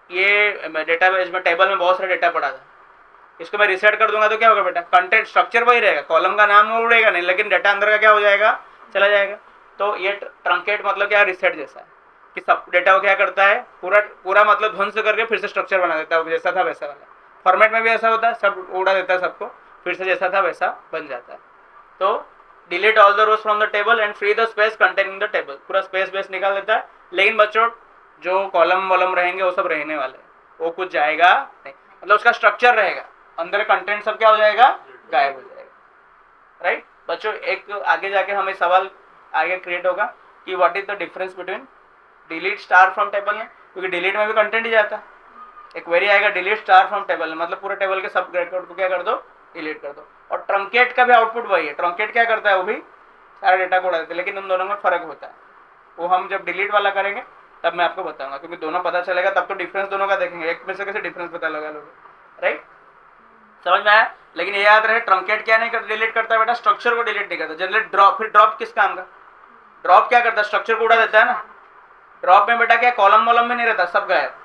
Speaker 1: ये डेटाबेस में टेबल में बहुत सारा डेटा पड़ा था, इसको मैं रिसेट कर दूंगा तो क्या होगा बेटा, कंटेंट स्ट्रक्चर वही रहेगा, कॉलम का नाम उड़ेगा नहीं, लेकिन डेटा अंदर का क्या हो जाएगा, चला जाएगा। तो ये ट्रंकेट मतलब क्या, रिसेट जैसा है कि सब डेटा को क्या करता है, पूरा मतलब ध्वंस करके फिर से स्ट्रक्चर बना देता है, जैसा था वैसा वाला। फॉर्मेट में भी ऐसा होता है, सब उड़ा देता है सबको, फिर से जैसा था वैसा बन जाता है। तो delete all the rows from the table and free the space containing the table, पूरा स्पेस बेस निकाल देता है। लेकिन बच्चों जो कॉलम वॉलम रहेंगे वो सब रहने वाले हैं, वो कुछ जाएगा नहीं, मतलब उसका स्ट्रक्चर रहेगा, अंदर कंटेंट सब क्या हो जाएगा, गायब हो जाएगा, राइट। बच्चों एक आगे जाके हमें सवाल आगे क्रिएट होगा कि what is the difference between delete star from table है, क्योंकि डिलीट में भी कंटेंट ही जाता है। एक क्वेरी आएगा डिलीट स्टार फ्रॉम टेबल, मतलब पूरे टेबल के सब रिकॉर्ड को क्या कर दो, डिलीट कर दो। और ट्रंकेट का भी आउटपुट वही है, ट्रंकेट क्या करता है, वो भी सारे डेटा को उड़ा देता है, लेकिन उन दोनों में फर्क होता है। वो हम जब डिलीट वाला करेंगे तब मैं आपको बताऊंगा, क्योंकि दोनों पता चलेगा तब तो डिफरेंस दोनों का देखेंगे, एक में से कैसे डिफरेंस पता लगा लोगे, राइट। समझ में आया। लेकिन ये याद रहे ट्रंकेट क्या नहीं कर, डिलीट करता है बेटा, स्ट्रक्चर को डिलीट नहीं करता। जनरली ड्रॉप, फिर ड्रॉप किस काम का, ड्रॉप क्या करता है, स्ट्रक्चर को उड़ा देता है ना। ड्रॉप में बेटा क्या, कॉलम वॉलम में नहीं रहता, सब गायब।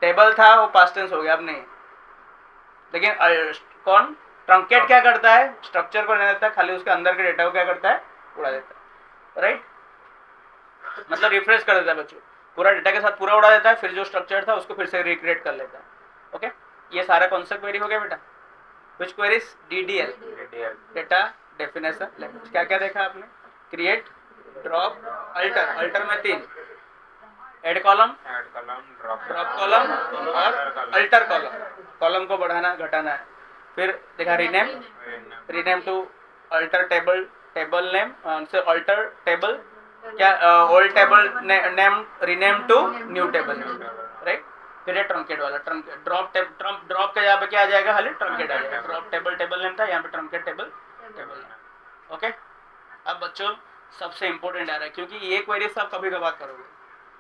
Speaker 1: टेबल था वो पास्ट टेंस हो गया, अब नहीं। लेकिन कौन, ट्रंकेट क्या करता है, स्ट्रक्चर को नहीं देता है, खाली उसके अंदर के डेटा को क्या करता है, उड़ा देता है, राइट। मतलब रिफ्रेश कर देता है बच्चों, पूरा डेटा के साथ पूरा उड़ा देता है, फिर जो स्ट्रक्चर था उसको फिर से रिक्रिएट कर लेता है। ओके, ये सारा कॉन्सेप्ट क्वेरी हो गया बेटा। Which queries, DDL, data definition language. क्या क्या देखा आपने, क्रिएट, ड्रॉप, अल्टर, अल्टर में 3, ऐड कॉलम, ड्रॉप कॉलम और अल्टर कॉलम, कॉलम को बढ़ाना घटाना है। फिर देखा rename, rename to alter table, table name से अल्टर टेबल क्या, old table name rename to new table, right. फिर ये ट्रंकेट वाला, ट्रंकेट ड्रॉप ड्रॉप के यहाँ पे क्या आ जाएगा, खाली ट्रंकेट आ जाएगा। ड्रॉप टेबल टेबल नेम था, यहाँ पे truncate table table name. Okay, अब बच्चों सबसे इंपॉर्टेंट आ रहा है, क्योंकि ये क्वेरीज आप कभी कभार करोगे,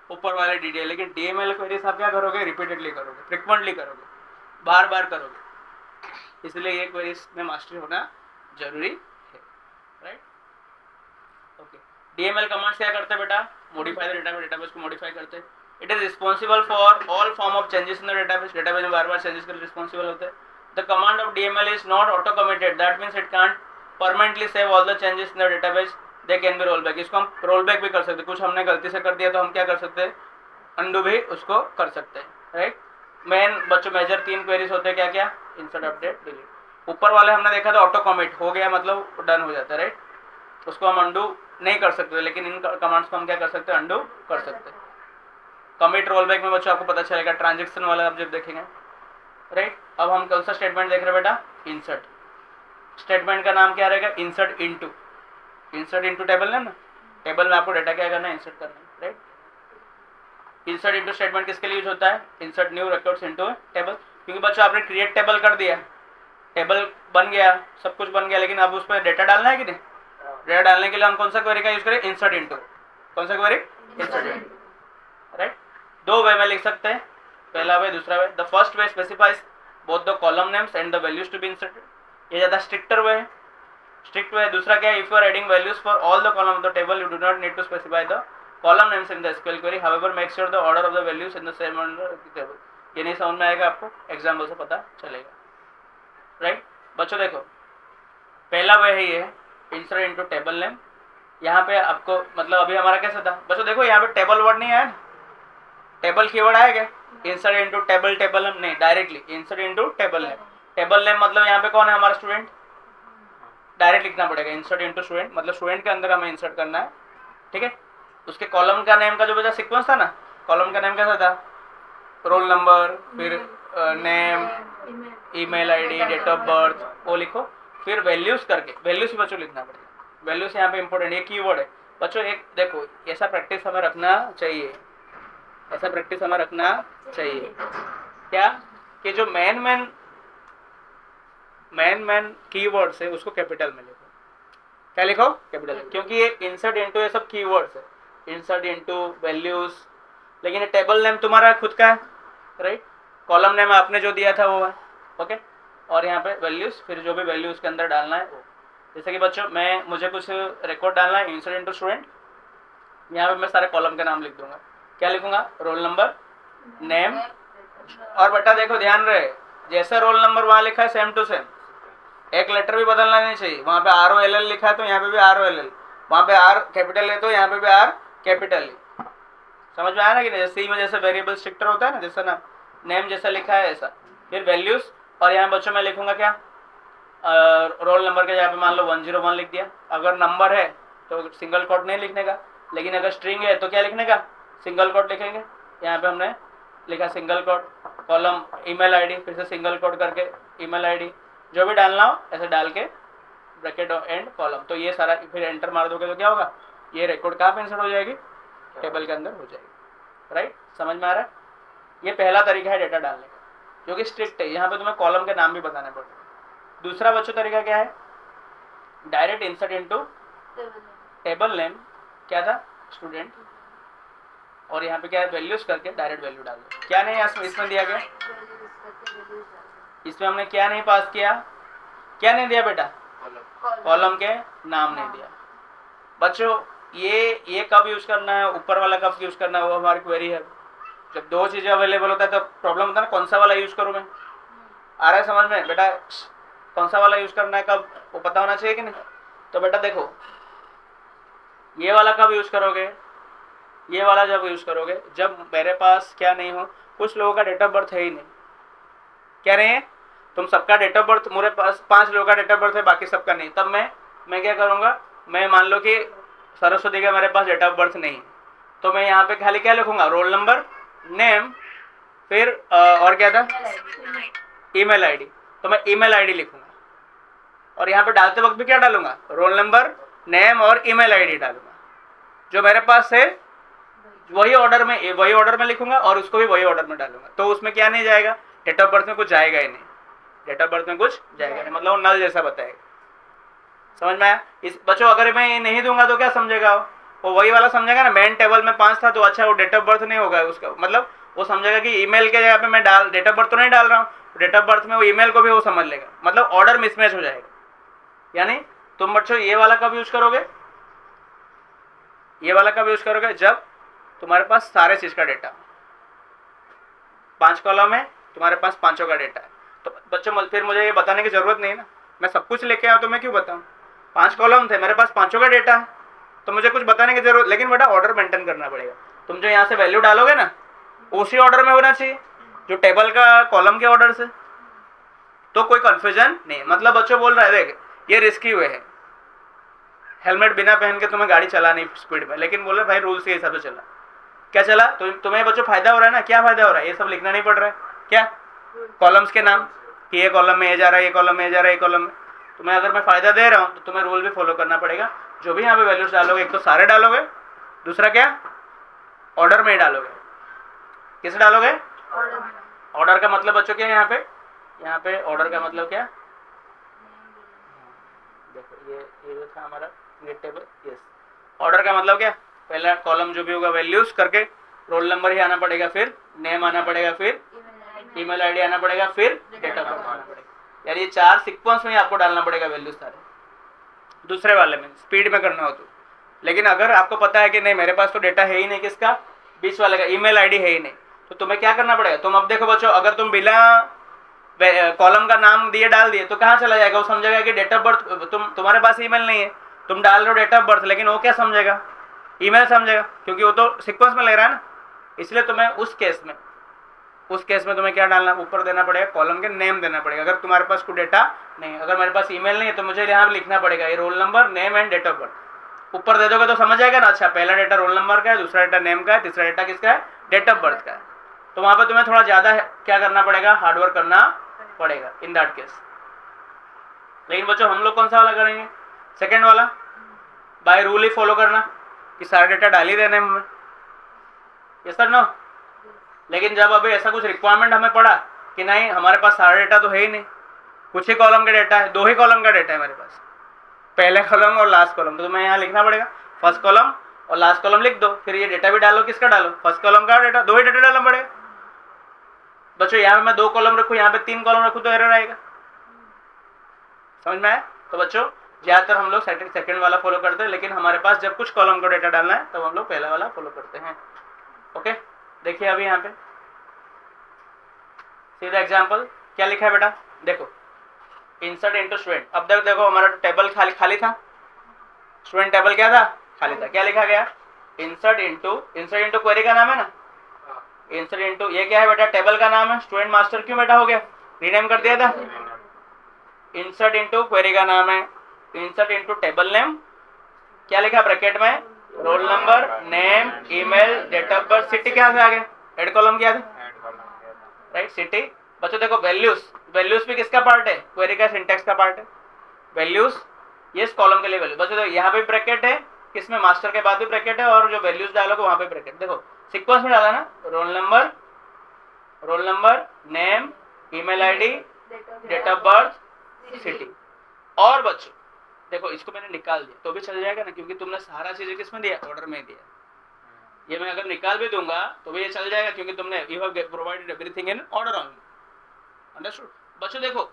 Speaker 1: ऊपर वाले DDL, लेकिन DML क्वेरीज आप क्या करोगे, रिपीटेडली करोगे, फ्रिक्वेंटली करोगे, बार बार करोगे, इसलिए ये क्वेरीज में मास्टरी होना जरूरी है, राइट। ओके, DML कमांड्स क्या करते हैं बेटा, मॉडिफाई द डेटा, डेटाबेस को मॉडिफाई करते हैं।
Speaker 2: It is responsible for all form of changes in the database, database में बार बार चेंजेस के लिए रिस्पॉन्सिबल होते हैं। The command of DML is not auto committed, that means it can't permanently save all the changes in the database, they can be roll back. इसको हम roll back भी कर सकते हैं, कुछ हमने गलती से कर दिया तो हम क्या कर सकते हैं, अंडू भी उसको कर सकते हैं, राइट। मेन बच्चों मेजर 3 क्वेरीज होते हैं, क्या क्या, इंसर्ट, अपडेट, डिलीट। ऊपर वाले हमने देखा था ऑटो कमिट हो गया मतलब डन हो जाता है, राइट, उसको हम अंडू नहीं कर सकते, लेकिन इन कमांड्स को हम क्या कर सकते हैं, अंडू कर सकते हैं। कमिट रोल बैक में बच्चों आपको पता चलेगा, ट्रांजेक्शन वाला आप जब देखेंगे, राइट। अब हम कौन सा स्टेटमेंट देख रहे हैं बेटा, इंसर्ट। स्टेटमेंट का नाम क्या रहेगा, insert into, insert into table name ना, टेबल में आपको डेटा क्या करना है, इंसर्ट करना है, राइट। इंसर्ट इनटू स्टेटमेंट किसके लिए यूज होता है, insert new records into table, क्योंकि बच्चों आपने क्रिएट टेबल कर दिया, टेबल बन गया, सब कुछ बन गया, लेकिन अब उसमें डेटा डालना है कि नहीं, डेटा डालने के लिए हम कौन सा क्वेरी का यूज करें, इंसर्ट इनटू। कौन सा query, insert into, right. 2 way में लिख सकते हैं, पहला वे, दूसरा way. The first way specifies both the column names and the values to be inserted, ये ज़्यादा स्ट्रिक्टर वे है, स्ट्रिक्ट वे। दूसरा क्या है, if you are adding values for all the column of the table you do not need to specify the column names in the SQL query, however make sure the order of the values in the same order of the table. ये नहीं समझ में आएगा आपको, example से पता चलेगा, right. बच्चों देखो, पहला वे है ये इंसर्ट इनटू टेबल नेम। यहाँ पे आपको मतलब अभी हमारा कैसा था बच्चों, देखो यहाँ पे टेबल वर्ड नहीं आया ना, टेबल कीवर्ड आएगा, insert into table, table name नहीं, directly insert into table name. Table name मतलब यहाँ पे कौन है, हमारा स्टूडेंट, डायरेक्ट लिखना पड़ेगा, इंसर्ट इनटू स्टूडेंट, मतलब स्टूडेंट के अंदर हमें इंसर्ट करना है, ठीक है। उसके कॉलम का नेम का जो बचा सीक्वेंस था ना, कॉलम का नेम कैसा था, रोल नंबर, फिर name, email ID, date of birth, वो लिखो, फिर वैल्यूज करके, वैल्यूज बच्चों लिखना पड़ेगा, वैल्यूज यहाँ पे इंपॉर्टेंट, ये कीवर्ड है बच्चों। एक देखो ऐसा प्रैक्टिस हमें रखना चाहिए, ऐसा प्रैक्टिस हमें रखना चाहिए क्या, कि जो मेन कीवर्ड्स है उसको कैपिटल में लिखो। क्या लिखो, कैपिटल, क्योंकि ये इंसर्ट इनटू ये सब कीवर्ड्स है, इंसर्ट इनटू, वैल्यूज, लेकिन ये टेबल नेम तुम्हारा खुद का है, राइट, कॉलम नेम आपने जो दिया था वो है, ओके, और यहाँ पे वैल्यूज, फिर जो भी वैल्यू उसके अंदर डालना है वो। जैसे कि बच्चों मुझे कुछ रिकॉर्ड डालना है, इंसर्ट इनटू स्टूडेंट, यहाँ पे मैं सारे कॉलम का नाम लिख दूंगा, क्या लिखूंगा, रोल नंबर, नेम, और बेटा देखो ध्यान रहे, जैसे रोल नंबर वहाँ लिखा है सेम टू सेम, एक लेटर भी बदलना नहीं चाहिए, वहाँ पे ROLL लिखा है तो यहाँ पे भी ROLL, वहाँ पे R कैपिटल है तो यहाँ पे भी R कैपिटल है। समझ में आया ना कि नहीं, सी में जैसे वेरिएबल स्ट्रिक्टर होता है ना, जैसा ना नेम जैसा लिखा है ऐसा, फिर वैल्यूज, और यहाँ बच्चों में लिखूंगा क्या, रोल नंबर के यहाँ पे मान लो 101 लिख दिया। अगर नंबर है तो सिंगल कोट नहीं लिखने का, लेकिन अगर स्ट्रिंग है तो क्या लिखने का, सिंगल कोट लिखेंगे। यहाँ पे हमने लिखा single quote, column email ID, फिर से सिंगल कोट करके ईमेल आईडी, जो भी डालना हो ऐसे डाल के ब्रैकेट एंड कॉलम, तो ये सारा, फिर एंटर मार दोगे तो क्या होगा, ये रिकॉर्ड कहाँ पे इंसर्ट हो जाएगी, टेबल के अंदर हो जाएगी, राइट। समझ में आ रहा है, ये पहला तरीका है डेटा डालने का, जो कि स्ट्रिक्ट है, यहाँ पे तुम्हें कॉलम के नाम भी बताने पड़ते हैं। दूसरा बच्चों तरीका क्या है, direct insert into table name, क्या था, स्टूडेंट, और यहाँ पे क्या है, वैल्यूज करके डायरेक्ट वैल्यू डाल दो। क्या नहीं इसमें दिया गया, इसमें हमने क्या नहीं पास किया, क्या नहीं दिया बेटा, कॉलम के नाम नहीं दिया। बच्चों ये कब यूज करना है, ऊपर वाला कब यूज करना है, वो हमारी क्वेरी है। जब 2 चीजें अवेलेबल होता है तब प्रॉब्लम होता है ना, कौन सा वाला यूज करूँ मैं, आ रहा है समझ में बेटा, कौन सा वाला यूज करना है कब, वो पता होना चाहिए कि नहीं। तो बेटा देखो, ये वाला कब यूज करोगे, ये वाला जब यूज करोगे जब मेरे पास क्या नहीं हो, कुछ लोगों का डेट ऑफ बर्थ है ही नहीं, क्या नहीं है, तुम सबका डेट ऑफ बर्थ, मेरे पास 5 लोगों का डेट ऑफ बर्थ है, बाकी सबका नहीं, तब मैं क्या करूँगा, मैं मान लो कि सरस्वती का मेरे पास डेट ऑफ बर्थ नहीं है, तो मैं यहाँ पे खाली क्या लिखूंगा, रोल नंबर, नेम, फिर और क्या था, ईमेल आईडी, तो मैं ईमेल आईडी लिखूंगा, और यहाँ पे डालते वक्त भी क्या डालूंगा, रोल नंबर, नेम और ईमेल आईडी डालूंगा, जो मेरे पास है वही ऑर्डर में लिखूंगा, और उसको भी वही ऑर्डर में डालूंगा। तो उसमें क्या नहीं जाएगा, डेट ऑफ बर्थ में कुछ जाएगा ही नहीं, डेट ऑफ बर्थ में कुछ जाएगा नहीं, मतलब वो नल जैसा बताएगा। समझ में आया। इस बच्चों अगर मैं ये नहीं दूंगा तो क्या समझेगा, वो वही वाला समझेगा ना, मेन टेबल में 5 था तो अच्छा वो डेट ऑफ बर्थ नहीं होगा उसका, मतलब वो समझेगा कि ईमेल के जगह पे मैं डेट ऑफ बर्थ तो नहीं डाल रहा हूँ, डेट ऑफ बर्थ में वो ईमेल को भी वो समझ लेगा, मतलब ऑर्डर मिसमैच हो जाएगा। यानी तुम बच्चों ये वाला कब यूज करोगे, ये वाला कब यूज करोगे, जब तुम्हारे पास सारे चीज का डेटा, 5 कॉलम है, तुम्हारे पास पांचों का डेटा है। तो बच्चों फिर मुझे ये बताने की जरूरत नहीं है ना, मैं सब कुछ लेके आऊँ तो मैं क्यों बताऊँ? 5 कॉलम थे, मेरे पास पांचों का डेटा है, तो मुझे कुछ बताने की जरूरत, लेकिन बेटा ऑर्डर मेंटेन करना पड़ेगा। तुम जो यहाँ से वैल्यू डालोगे ना उसी ऑर्डर में होना चाहिए जो टेबल का कॉलम के ऑर्डर से, तो कोई कंफ्यूजन नहीं। मतलब बच्चों बोल रहा है देख ये रिस्की वे है, हेलमेट बिना पहन के तुम्हें गाड़ी चला नहीं स्पीड में, लेकिन बोले भाई रूल्स के हिसाब से चला। क्या चला? तो तुम्हें बच्चों फायदा हो रहा है ना? क्या फायदा हो रहा है? ये सब लिखना नहीं पड़ रहा है क्या? कॉलम्स के नाम कि ये कॉलम में ये जा रहा है, ये कॉलम में ये जा रहा है, ये कॉलम में। तुम्हें अगर मैं फायदा दे रहा हूँ तो तुम्हें रूल भी फॉलो करना पड़ेगा। जो भी यहाँ पे वैल्यूज डालोगे, एक तो सारे डालोगे, दूसरा क्या ऑर्डर में ही डालोगे। किसे डालोगे? ऑर्डर का मतलब बच्चों क्या है यहाँ पे ऑर्डर का मतलब क्या? देखो ये जो था हमारा गेट टेबल, यस। ऑर्डर का मतलब क्या? पहला कॉलम जो भी होगा वैल्यूज करके रोल नंबर ही आना पड़ेगा, फिर नेम आना पड़ेगा, फिर ईमेल आईडी आना पड़ेगा, फिर डेट ऑफ बर्थ आना पड़ेगा। यार ये 4 सीक्वेंस में ही आपको डालना पड़ेगा वैल्यूज सारे, दूसरे वाले में स्पीड में करना हो तो। लेकिन अगर आपको पता है कि नहीं मेरे पास तो डेटा है ही नहीं, किसका? बीच वाले का, ईमेल आईडी है ही नहीं, तो तुम्हें क्या करना पड़ेगा? तुम अब देखो बच्चों, अगर तुम बिना कॉलम का नाम दिए डाल दिए तो कहाँ चला जाएगा? वो समझेगा कि डेट ऑफ बर्थ तुम्हारे पास ईमेल नहीं है, तुम डाल रहे हो डेट ऑफ बर्थ, लेकिन वो क्या समझेगा? ईमेल समझेगा, क्योंकि वो तो सीक्वेंस में ले रहा है ना। इसलिए तुम्हें उस केस में तुम्हें क्या डालना, ऊपर देना पड़ेगा कॉलम के नेम देना पड़ेगा। अगर तुम्हारे पास कोई डेटा नहीं है, अगर मेरे पास ईमेल नहीं है तो मुझे यहाँ लिखना पड़ेगा ये roll number, name and date of birth. ऊपर दे दोगे तो समझ जाएगा ना, अच्छा पहला डेटा रोल नंबर का है, दूसरा डेटा नेम का है, तीसरा डेटा किसका है? डेट ऑफ बर्थ का है। तो वहाँ पर तुम्हें थोड़ा ज़्यादा क्या करना पड़ेगा? हार्डवर्क करना पड़ेगा इन दैट केस। लेकिन बच्चों हम लोग कौन सा वाला करेंगे? सेकेंड वाला, बाय रूल ही फॉलो करना कि सारा डेटा डाल ही देने हमें, ये सर नो। लेकिन जब अभी ऐसा कुछ रिक्वायरमेंट हमें पड़ा कि नहीं हमारे पास सारा डेटा तो है ही नहीं, कुछ ही कॉलम का डेटा है, 2 ही कॉलम का डेटा है मेरे पास, पहले कॉलम और लास्ट कॉलम, तो तुम्हें यहाँ लिखना पड़ेगा फर्स्ट कॉलम और लास्ट कॉलम लिख दो, फिर ये डेटा भी डालो, किसका डालो? फर्स्ट कॉलम का डेटा, 2 ही डेटा डालना पड़ेगा। बच्चों यहाँ पे मैं 2 कॉलम रखूँ, यहाँ पे 3 कॉलम रखूँ तो एरर आएगा, समझ में आया? तो बच्चों ज़्यादातर हम लोग सेकंड वाला फॉलो करते हैं, लेकिन हमारे पास जब कुछ कॉलम का डेटा डालना है तब हम लोग पहला वाला फॉलो करते हैं। ओके, देखिए अभी यहाँ पे सीधा एग्जाम्पल क्या लिखा है बेटा, देखो इंसर्ट इनटू स्टूडेंट। अब तक देखो हमारा टेबल खाली था, स्टूडेंट टेबल क्या था? खाली था। क्या लिखा गया? इंसर्ट इनटू क्वेरी का नाम है ना, इंसर्ट इनटू, ये क्या है बेटा? टेबल का नाम है। स्टूडेंट मास्टर क्यों बेटा हो गया? रीनेम कर दिया था। इंसर्ट इनटू क्वेरी का नाम है, इंसर्ट इनटू टेबल नेम, क्या लिखा ब्रैकेट में? Roll number, name, email, date of birth, city क्या से आ गया? हेड कॉलम क्या था? Right, city. बच्चों देखो वैल्यूज भी किसका पार्ट है? क्वेरी का सिंटैक्स का पार्ट है। वैल्यूज ये इस कॉलम के लिए वैल्यू। बच्चों देखो यहाँ पे ब्रैकेट है, किसमें? मास्टर के बाद भी ब्रैकेट है, और जो वैल्यूज डालोगे वहाँ पे ब्रैकेट। देखो सीक्वेंस में डाला ना, roll number, name, email ID, date of birth, city. और बच्चों देखो इसको मैंने निकाल दिया तो भी चल जाएगा ना, क्योंकि तुमने सारा चीजें किसमें दिया? ऑर्डर में दिया। ये मैं अगर निकाल भी दूंगा तो भी ये चल जाएगा, क्योंकि तुमने you have provided everything in order only. Understood? बच्चों देखो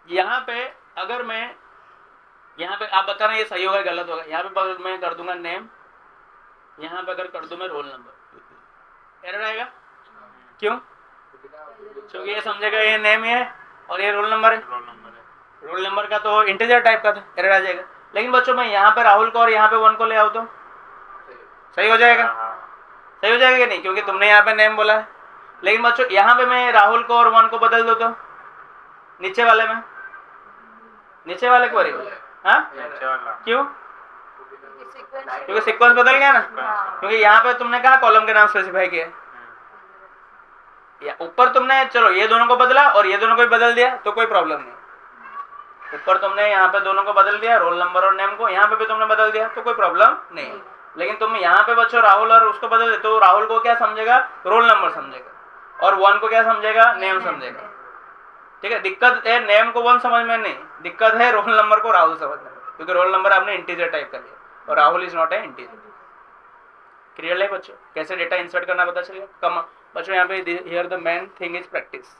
Speaker 2: यहाँ पे अगर मैं यहाँ पे, आप बताना ये सही होगा गलत होगा। यहाँ पे मैं कर दूंगा नेम, यहाँ पे अगर कर दूं मैं रोल नंबर, एरर आएगा। क्यों? क्योंकि ये समझेगा ये नेम है और ये रोल नंबर है। रोल नंबर का तो इंटीजर टाइप का था, एरर आ जाएगा। लेकिन बच्चों मैं यहाँ पे राहुल को और यहाँ पे 1 को ले आऊँ तो सही हो जाएगा? सही हो जाएगा कि नहीं? क्योंकि तुमने यहाँ पे नेम बोला है। लेकिन बच्चों यहाँ पे मैं राहुल को और 1 को बदल दो तो नीचे वाले में, नीचे वाले क्वेरी में, हाँ क्यों? क्योंकि सीक्वेंस बदल गया ना। क्योंकि यहाँ पे तुमने कहा कॉलम के नाम स्पेसिफाई किया, या ऊपर तुमने चलो ये दोनों को बदला और ये दोनों को भी बदल दिया तो कोई प्रॉब्लम नहीं। ऊपर तुमने यहाँ पे दोनों को बदल दिया, रोल नंबर और नेम को, यहाँ पे भी तुमने बदल दिया तो कोई प्रॉब्लम नहीं। लेकिन तुम यहाँ पे बच्चों राहुल और उसको बदल दे तो राहुल को क्या समझेगा? रोल नंबर समझेगा, और 1 को क्या समझेगा? नेम समझेगा। ठीक है, दिक्कत है नेम को 1 समझ में नहीं, दिक्कत है रोल नंबर को राहुल समझने में, क्योंकि रोल नंबर आपने इंटीजर टाइप कर लिया और Rahul is not a integer. Clear है बच्चों? कैसे डेटा इंसर्ट करना पता चलेगा। कम बच्चों यहाँ पे here the main thing is practice.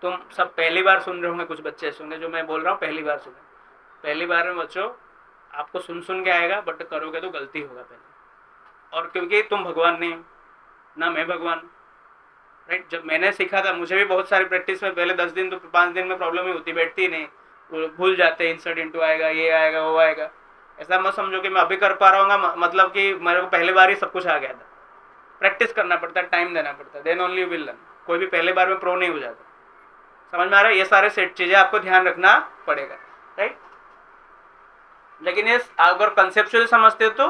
Speaker 2: तुम सब पहली बार सुन रहे होंगे, कुछ बच्चे सुने जो मैं बोल रहा हूँ पहली बार सुने। पहली बार में बच्चों आपको सुन के आएगा, बट करोगे तो गलती होगा पहले। और क्योंकि तुम भगवान नहीं, ना मैं भगवान,
Speaker 1: राइट। जब मैंने सीखा था, मुझे भी बहुत सारी प्रैक्टिस में पहले 10 दिन तो 5 दिन में प्रॉब्लम ही होती, बैठती ही नहीं, वो भूल जाते, इंसर्ट इनटू आएगा, ये आएगा, वो आएगा। ऐसा मत समझो कि मैं अभी कर पा रहा हूँ, मतलब कि मेरे को पहले बार ही सब कुछ आ गया था। प्रैक्टिस करना पड़ता है, टाइम देना पड़ता है, then only you will learn. कोई भी पहले बार में प्रो नहीं हो जाता। समझ में आ रहा है? ये सारे सेट चीज़ें आपको ध्यान रखना पड़ेगा, राइट। लेकिन ये अगर कंसेप्चुअली समझते हो तो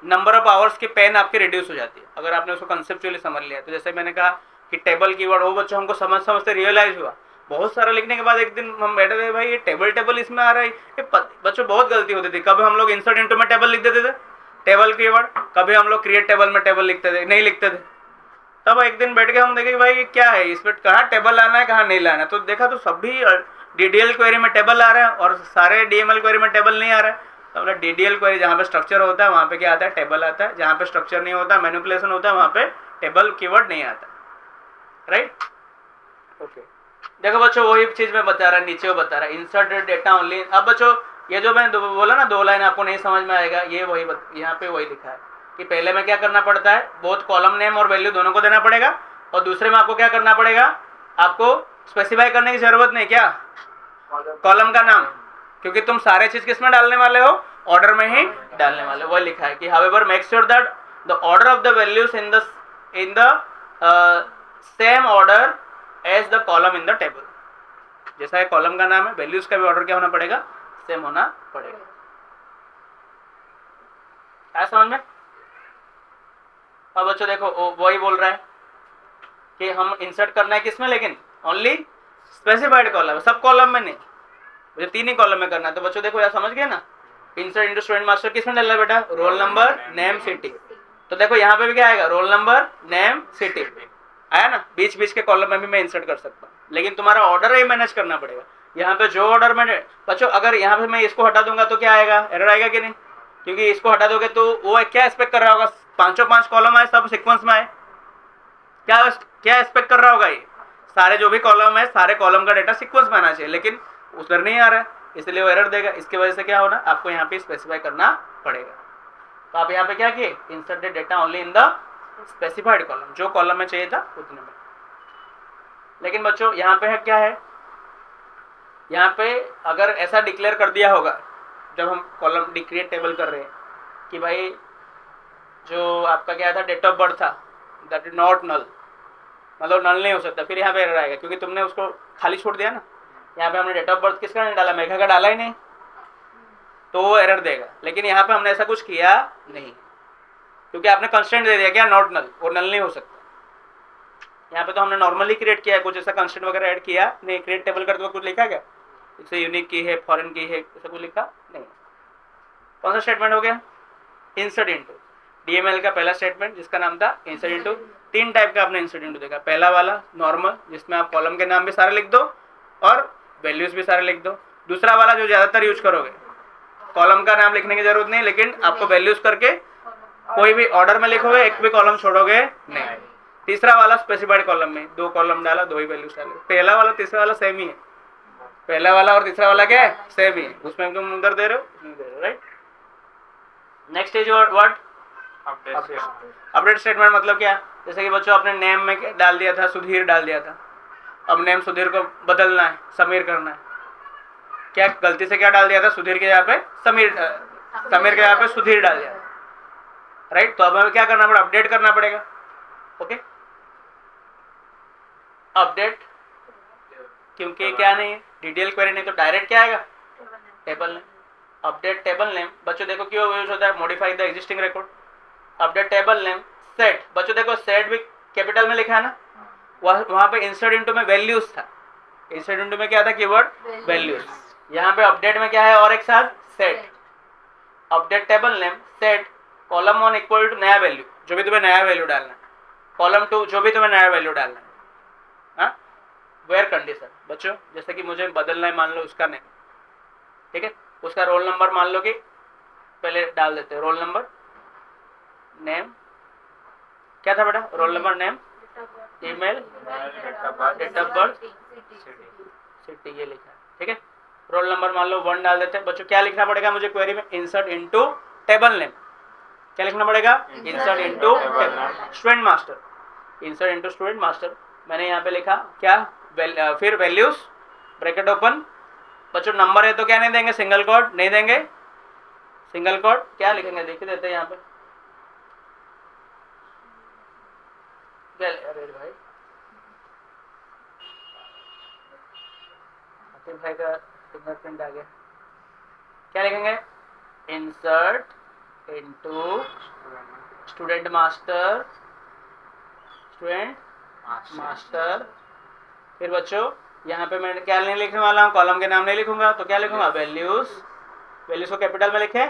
Speaker 1: नंबर ऑफ आवर्स की पेन आपकी रिड्यूस हो जाती है, अगर आपने उसको कंसेप्चुअली समझ लिया। तो जैसे मैंने कहा कि टेबल कीवर्ड, वो बच्चों हमको समझते रियलाइज हुआ, बहुत सारा लिखने के बाद एक दिन हम बैठे थे, भाई ये टेबल इसमें आ रहा है, ये बच्चों बहुत गलती होती थी। कभी हम लोग इंसर्ट इनटू में टेबल लिख देते थे, टेबल कीवर्ड, कभी हम लोग क्रिएट टेबल में टेबल लिखते थे, नहीं लिखते थे। तब एक दिन बैठ के हम देखे कि भाई क्या है इसमें, कहाँ टेबल लाना है, कहाँ नहीं लाना है। तो देखा तो सभी DDL क्वेरी में टेबल आ रहे हैं और सारे DML क्वेरी में टेबल नहीं आ रहा है। तो हमने DDL क्वेरी जहाँ पे स्ट्रक्चर होता है वहाँ पे क्या आता है, टेबल आता है। जहाँ पे स्ट्रक्चर नहीं होता, मैनिपुलेशन होता है, वहाँ पे टेबल कीवर्ड नहीं आता, राइट। ओके, देखो बच्चों वही चीज़ मैं बता रहा, नीचे वो बता रहा है इंसर्टेड डेटा ओनली। अब बच्चों ये जो मैंने बोला ना 2 लाइन आपको नहीं समझ में आएगा, ये वही यहाँ पे वही लिखा है कि पहले में क्या करना पड़ता है, बोथ कॉलम नेम और वैल्यू दोनों को देना पड़ेगा, और दूसरे में आपको क्या करना पड़ेगा, आपको स्पेसिफाई करने की जरूरत नहीं, क्या, कॉलम का नाम, क्योंकि तुम सारे चीज किस में डालने वाले हो, ऑर्डर में ही डालने वाले हो। वही लिखा है कि however make sure that the order of the values in the same order as the column in the table. जैसा है कॉलम का नाम है, वैल्यूज का भी ऑर्डर क्या होना पड़ेगा, सेम होना पड़ेगा। क्या समझ में? अब बच्चों देखो वही बोल रहा है कि हम इंसर्ट करना है किसमें, लेकिन ओनली स्पेसिफाइड कॉलम, सब कॉलम में नहीं, मुझे 3 ही कॉलम में करना है। तो बच्चों देखो यार समझ गए ना, इंसर्ट इनटू स्टूडेंट मास्टर किसमें डालना है बेटा, रोल नंबर, नेम, सिटी। तो देखो यहाँ पे भी क्या आएगा, रोल नंबर, नेम, सिटी आया ना। बीच बीच के कॉलम में भी मैं इंसर्ट कर सकता हूँ, लेकिन तुम्हारा ऑर्डर ही मैनेज करना पड़ेगा। यहाँ पे जो ऑर्डर में बच्चों, अगर यहाँ पे मैं इसको हटा दूंगा तो क्या आएगा, एरर आएगा कि नहीं, क्योंकि इसको हटा दोगे तो वो क्या एक्सपेक्ट कर रहा होगा, 5 कॉलम आए, सब सीक्वेंस में आए, क्या एक्सपेक्ट कर रहा होगा, ये सारे जो भी कॉलम है सारे कॉलम का डेटा सीक्वेंस में आना चाहिए, लेकिन उधर नहीं आ रहा है, इसलिए वो एरर देगा। इसकी वजह से क्या होना, आपको यहाँ पे स्पेसिफाई करना पड़ेगा। तो आप यहाँ पे क्या किए, inserted data only in the specified column, जो कॉलम में चाहिए था उतने में। लेकिन बच्चों यहाँ पे है क्या है, यहाँ पे अगर ऐसा डिक्लेयर कर दिया होगा जब हम कॉलम क्रिएट टेबल कर रहे हैं कि भाई जो आपका क्या था, डेट ऑफ बर्थ था, दैट इज नॉट नल, मतलब नल नहीं हो सकता, फिर यहाँ पे एरर आएगा क्योंकि तुमने उसको खाली छोड़ दिया ना। यहाँ पे हमने डेट ऑफ बर्थ किसका नहीं डाला, मेघा का डाला ही नहीं, तो वो एरर देगा। लेकिन यहाँ पे हमने ऐसा कुछ किया नहीं, क्योंकि आपने कंस्टेंट दे दिया क्या, नॉट नल, वो नल नहीं हो सकता। यहाँ पे तो हमने नॉर्मली क्रिएट किया है, कुछ ऐसा कंस्टेंट वगैरह ऐड किया नहीं। क्रिएट टेबल करते हुए कुछ लिखा क्या, इससे यूनिक की है, फॉरेन की है, ऐसा कुछ लिखा नहीं। कौन सा स्टेटमेंट हो गया, इंसर्ट इनटू। DML का पहला स्टेटमेंट जिसका नाम था इंसर्ट इनटू। 3 टाइप का आपने इंसर्ट इनटू देखा। पहला वाला नॉर्मल, जिसमें आप कॉलम के नाम भी सारे लिख दो और वैल्यूज भी सारे लिख दो। दूसरा वाला जो ज़्यादातर यूज करोगे, कॉलम का नाम लिखने की जरूरत नहीं, लेकिन आपको वैल्यूज करके कोई भी ऑर्डर में लिखोगे, एक भी कॉलम छोड़ोगे नहीं। तीसरा वाला स्पेसिफाइड कॉलम में 2 कॉलम डाला, 2 ही वैल्यूज डाले। पहला वाला तीसरा वाला सेम ही है, पहला वाला और तीसरा वाला क्या है, सेम ही है, उसमें तुम उधर दे रहे हो, right. Next is what, update statement. मतलब क्या, जैसे कि बच्चों आपने नेम में डाल दिया था, सुधीर डाल दिया था, अब नेम सुधीर को बदलना है, समीर करना है। क्या गलती से क्या डाल दिया था, सुधीर के यहाँ पे समीर, समीर के यहाँ पे सुधीर डाल दिया, राइट। तो अब हमें क्या करना पड़ेगा, अपडेट करना पड़ेगा। ओके, अपडेट, क्योंकि क्या नहीं है, DDL क्वेरी नहीं, तो डायरेक्ट क्या आएगा, table name. Update table name, बच्चों देखो क्यों यूज होता है, modify the existing record. Update table name. Set, बच्चों देखो सेट भी कैपिटल में लिखा है ना, वहाँ पे इंसर्ट इनटू में वैल्यूज था, इंसर्ट इनटू में क्या था, कीवर्ड वैल्यूज। यहाँ पे अपडेट में क्या है, और एक साथ set. Update table name set column 1 equal to नया वैल्यू, जो भी तुम्हें नया वैल्यू डालना है, कॉलम 2 जो भी तुम्हें नया वैल्यू डालना है। हाँ, वेयर कंडीशन, बच्चों जैसे कि मुझे बदलना है, मान लो उसका नेम, ठीक है, उसका रोल नंबर मान लो कि पहले डाल देते हैं, रोल नंबर, नेम, क्या था बेटा, roll number, name, email, date of birth, city, ये लिखा है, ठीक है। रोल नंबर मान लो 1 डाल देते हैं। बच्चों क्या लिखना पड़ेगा मुझे क्वेरी में, इंसर्ट इनटू टेबल नेम। क्या लिखना पड़ेगा, insert into student master.
Speaker 2: Insert into student master, मैंने यहाँ पे लिखा क्या फिर वैल्यूज ब्रैकेट ओपन। बच्चों नंबर है तो क्या नहीं देंगे, सिंगल कोट नहीं देंगे, सिंगल कोट क्या लिखेंगे देख देते हैं यहाँ पे क्या। अरे भाई आतिफ भाई का फिंगरप्रिंट आ गया, क्या लिखेंगे, insert into student master, student master. फिर बच्चों यहाँ पे मैं क्या नहीं लिखने वाला हूँ, कॉलम के नाम नहीं लिखूंगा, तो क्या लिखूंगा, वैल्यूज, वैल्यूज को कैपिटल में लिखे,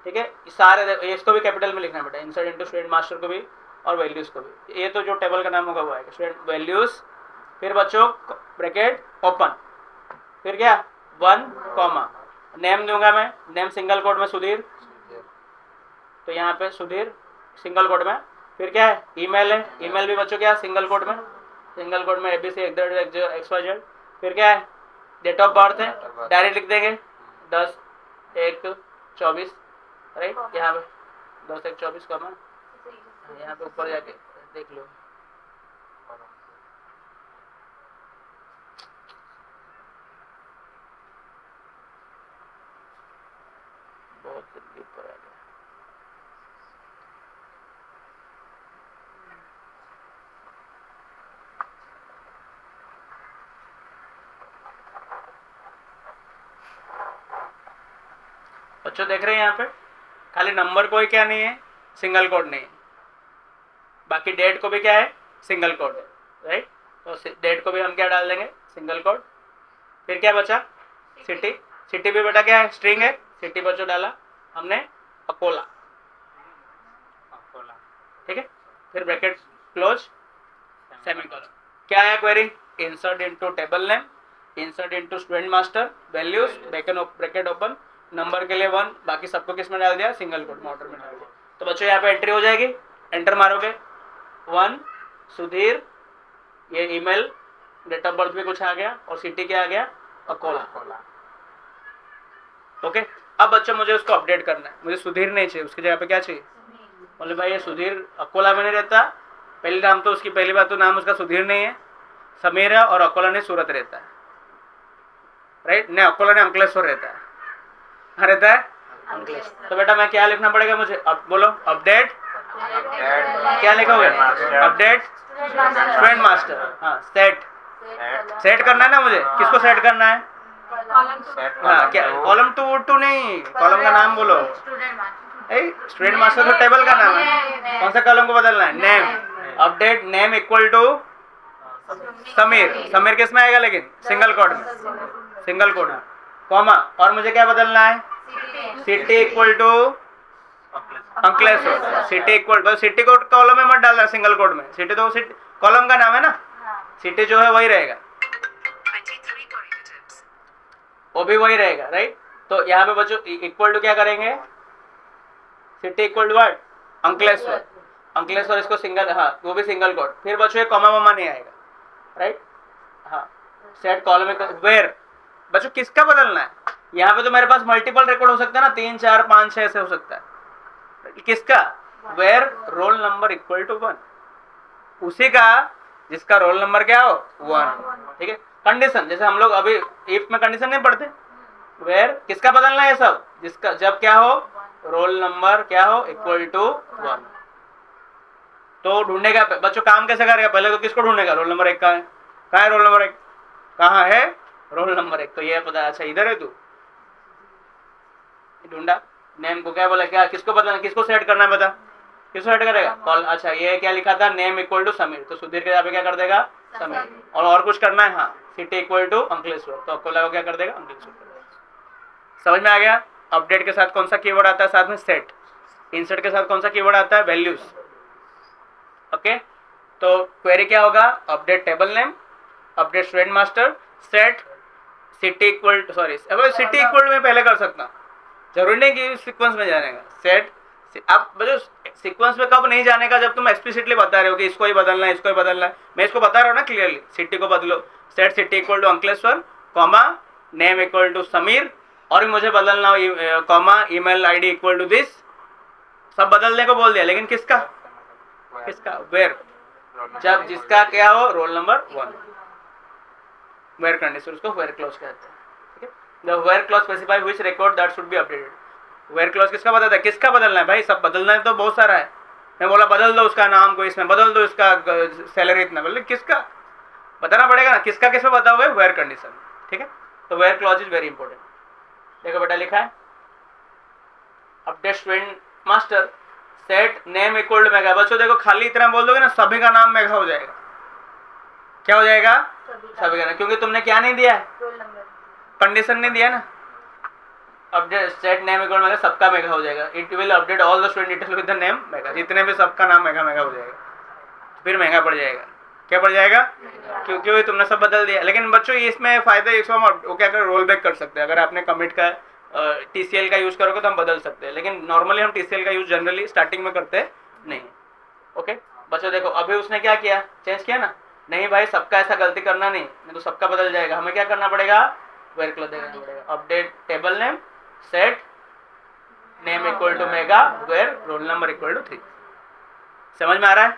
Speaker 2: ठीक है, सारे इसको भी कैपिटल में लिखना बेटा, इंसर्ट इनटू स्टूडेंट मास्टर को भी और वैल्यूज को भी, ये तो जो टेबल का नाम होगा वो आएगा स्टूडेंट वैल्यूज। फिर बच्चों ब्रैकेट ओपन, फिर क्या 1 कॉमा, नेम दूंगा मैं, नेम सिंगल कोड में सुधीर, तो यहाँ पे सुधीर सिंगल कोड में। फिर क्या है, ईमेल है, ईमेल भी बच्चों क्या सिंगल कोड में, सिंगल कोड में abc@xyz। फिर क्या है, डेट ऑफ बर्थ है, डायरेक्ट लिख देंगे 10/1/24, राइट, यहाँ पे 10/1/24 कॉमा, यहाँ पे ऊपर जाके देख लो, बहुत जल्दी ऊपर आ गया। बच्चों देख रहे हैं यहाँ पे खाली नंबर कोई क्या नहीं है, सिंगल कोड नहीं है, बाकी डेट को भी क्या है, सिंगल कोड है, राइट, तो डेट को भी हम क्या डाल देंगे, सिंगल कोड। फिर क्या बचा, सिटी, सिटी भी बेटा क्या है, स्ट्रिंग है, सिटी बच्चों डाला हमने अकोला, ठीक है। फिर ब्रैकेट क्लोज सेमीकोलन, क्या है query, insert into table name, insert into student master, values bracket open, number के लिए 1, बाकी सबको किस में डाल दिया, सिंगल कोड में ऑर्डर में डाल दिया। तो बच्चों यहाँ पे एंट्री हो जाएगी, एंटर मारोगे 1 सुधीर, ये ईमेल, डेट ऑफ बर्थ भी कुछ आ गया और सिटी क्या आ गया, अकोला, ओके। अब बच्चों मुझे उसको अपडेट करना है, मुझे सुधीर नहीं चाहिए, उसकी जगह पे क्या चाहिए, बोले भाई ये सुधीर अकोला में नहीं रहता, पहले नाम तो उसकी, पहली बात तो नाम उसका सुधीर नहीं है, समीर है, और अकोला ने सूरत रहता है, राइट, नहीं अकोला ने अंकलेश्वर रहता है, रहता है अंकलेश्वर। तो बेटा मैं क्या लिखना पड़ेगा मुझे, अब बोलो अपडेट, क्या लिखोगे, अपडेट स्टूडेंट मास्टर, हाँ सेट, सेट करना है ना मुझे, किसको सेट करना है, हाँ क्या, कॉलम टू नहीं, कॉलम का नाम बोलो, स्टूडेंट मास्टर तो टेबल का नाम है, कौन सा कॉलम को बदलना है, name, update name equal to Sameer, Sameer किस में आएगा लेकिन, सिंगल कोड में, सिंगल कोड में, कॉमा, और मुझे क्या बदलना है, city equal to Ankleshwar, city equal to, city को कॉलम में मत डालना सिंगल कोड में, सिटी तो सिटी कॉलम का नाम है ना, सिटी जो है वही रहेगा, वो भी वही रहेगा, राइट। तो यहाँ पे बच्चों इक्वल टू क्या करेंगे, city equal to what, Ankleshwar, Ankleshwar इसको सिंगल, हाँ वो भी सिंगल कोड। फिर बच्चों एक कॉमा वॉमा नहीं आएगा, राइट, हाँ सेट कॉलम में वेयर, बच्चों किसका बदलना है, यहाँ पे तो मेरे पास मल्टीपल रिकॉर्ड हो सकता है ना, 3 4 5 6 ऐसे हो सकता है, किसका, where roll number equal to 1, उसी का जिसका रोल नंबर क्या हो 1, ठीक है। कंडीशन जैसे हम लोग अभी इफ में कंडीशन नहीं पढ़ते, वेयर किसका बदलना है सब, जिसका जब क्या हो, रोल नंबर क्या हो इक्वल टू 1। तो ढूंढेगा बच्चों, काम कैसे करेगा, पहले तो किसको ढूंढेगा, रोल नंबर 1 कहाँ है रोल नंबर 1, कहाँ है रोल नंबर 1, तो ये पता, अच्छा इधर है तू, ढूंढा, नेम को क्या बोला, क्या किसको बदलना, किसको सेट करना है बता, किसको सेट करेगा, कॉल, अच्छा ये क्या लिखा था, नेम इक्वल टू समीर, तो सुधीर के यहाँ पे क्या कर देगा, समीर, और कुछ करना है, हाँ सिटी इक्वल टू अंकलेश्वर, तो अकोला को क्या कर देगा, अंकलेश्वर कर देगा। समझ में आ गया। अपडेट के साथ कौन सा कीवर्ड आता है, साथ में सेट, इंसर्ट के साथ कौन सा कीवर्ड आता है, वैल्यूज, ओके। तो क्वेरी क्या होगा, update table name, update student master, set city equal, sorry city equal में पहले कर सकता, जरूरी नहीं कि सीक्वेंस में जाने का, सेट, आप बच्चों सीक्वेंस में कब नहीं जाने का, जब तुम एक्सप्लिसिटली बता रहे हो कि इसको ही बदलना है, इसको ही बदलना है, मैं इसको बता रहा हूँ ना क्लियरली, सिटी को बदलो, set city equal to Ankleshwar, comma name equal to Sameer, और भी मुझे बदलना हो comma email ID equal to this, सब बदलने को बोल दिया, लेकिन किसका, किसका, वेयर, जब जिसका क्या हो रोल नंबर 1, वेयर कंडीशन, उसको वेयर क्लॉज कहते हैं। ठीक है, the where clause specify which record that should be updated. Where clause किसका बताता है, किसका बदलना है भाई, सब बदलना है तो बहुत सारा है। मैं बोला बदल दो उसका नाम को इसमें, बदल दो इसका सैलरी इतना, बोले किसका बताना पड़ेगा ना, किसका किसमें बताओगे, वेयर कंडीशन। ठीक है, तो where clause is very important. देखो बेटा लिखा है update student master set name equal to Megha. बच्चों देखो खाली इतना बोल दोगे ना सभी का नाम मेगा हो जाएगा। क्या हो जाएगा, सभी का नाम, क्योंकि तुमने क्या नहीं दिया है, कंडीशन नहीं दिया ना। Update set name equal mega, सबका मेगा हो जाएगा। It will update all the student detail with the name mega, जितने भी सबका नाम मेगा मेगा हो जाएगा, फिर महंगा पड़ जाएगा। क्या पड़ जाएगा, क्योंकि तुमने सब बदल दिया। लेकिन बच्चों इसमें फायदा इसको हम वो क्या कर रोल बैक कर सकते हैं। अगर आपने कमिट का TCL का यूज करोगे तो हम बदल सकते हैं, लेकिन नॉर्मली हम TCL का यूज जनरली स्टार्टिंग में करते नहीं। ओके बच्चों देखो अभी उसने क्या किया, चेंज किया ना, नहीं भाई सबका ऐसा गलती करना नहीं तो सबका बदल जाएगा। हमें क्या करना पड़ेगा, वेयर क्लॉज देना पड़ेगा। Update table name set name equal to Megha where roll number equal to 3। समझ में आ रहा है,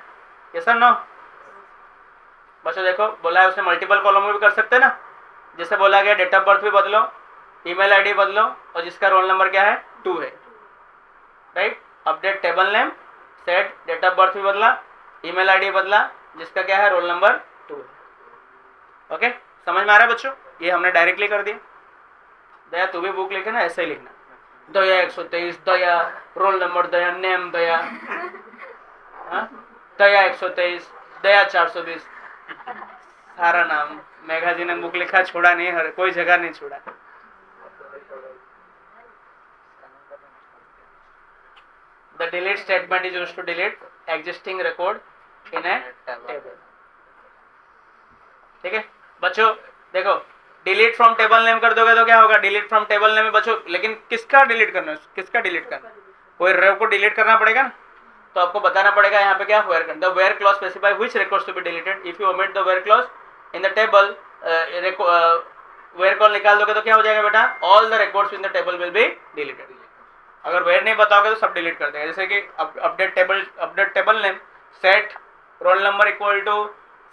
Speaker 2: यस सर नो। बच्चों देखो बोला है उसने मल्टीपल कॉलम में भी कर सकते हैं ना, जैसे बोला गया डेट ऑफ बर्थ भी बदलो, ईमेल आईडी बदलो, और जिसका रोल नंबर क्या है 2 है, right. Update table name set date of birth भी बदला, ईमेल आईडी बदला, जिसका क्या है रोल नंबर 2 है। ओके समझ में आ रहा है बच्चों, ये हमने डायरेक्टली कर दिया। दया तू भी बुक लिखे ना ऐसे ही लिखना, दया 123 दया रोल नंबर दया नेम दया, दया 123 दया 420 सारा नाम। मेघा जी ने बुक लिखा, छोड़ा नहीं, हर कोई जगह नहीं छोड़ा। The delete statement is used to delete existing record in a table। ठीक है बच्चों देखो डिलीट फ्रॉम टेबल नेम कर दोगे तो क्या होगा, डिलीट फ्रॉम टेबल नेम में बच्चों, लेकिन किसका डिलीट करना है, किसका डिलीट करना है, कोई रो को डिलीट करना पड़ेगा ना, तो आपको बताना पड़ेगा यहाँ पे क्या वेयर कर। The where clause specify which records to be deleted. If you omit the where clause in the table, where clause निकाल दोगे तो क्या हो जाएगा बेटा, all the records in the table will be deleted. अगर वेयर नहीं बताओगे तो सब डिलीट कर देगा। जैसे कि update table name set roll number equal to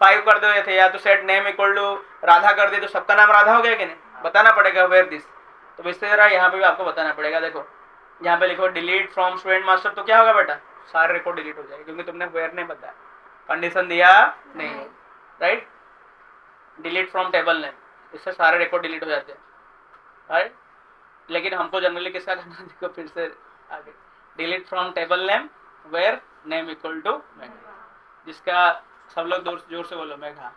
Speaker 2: 5 कर दो थे, या तो set name equal to Radha कर दे तो सबका नाम राधा हो गया कि नहीं, बताना पड़ेगा वेयर दिस। तो इस तरह यहाँ पे भी आपको बताना पड़ेगा। देखो यहाँ पे लिखो डिलीट फ्रॉम स्टूडेंट मास्टर, तो क्या होगा बेटा, सारे रिकॉर्ड डिलीट हो जाएगा, क्योंकि तुमने वेयर नहीं बताया, कंडीशन दिया नहीं, right. Delete from table name, इससे सारे रिकॉर्ड डिलीट हो जाते हैं, राइट। लेकिन हमको जनरली किसका करना है, देखो फिर से आगे, delete from table name where name equal to Megha, जिसका सब लोग जोर से बोलो Megha.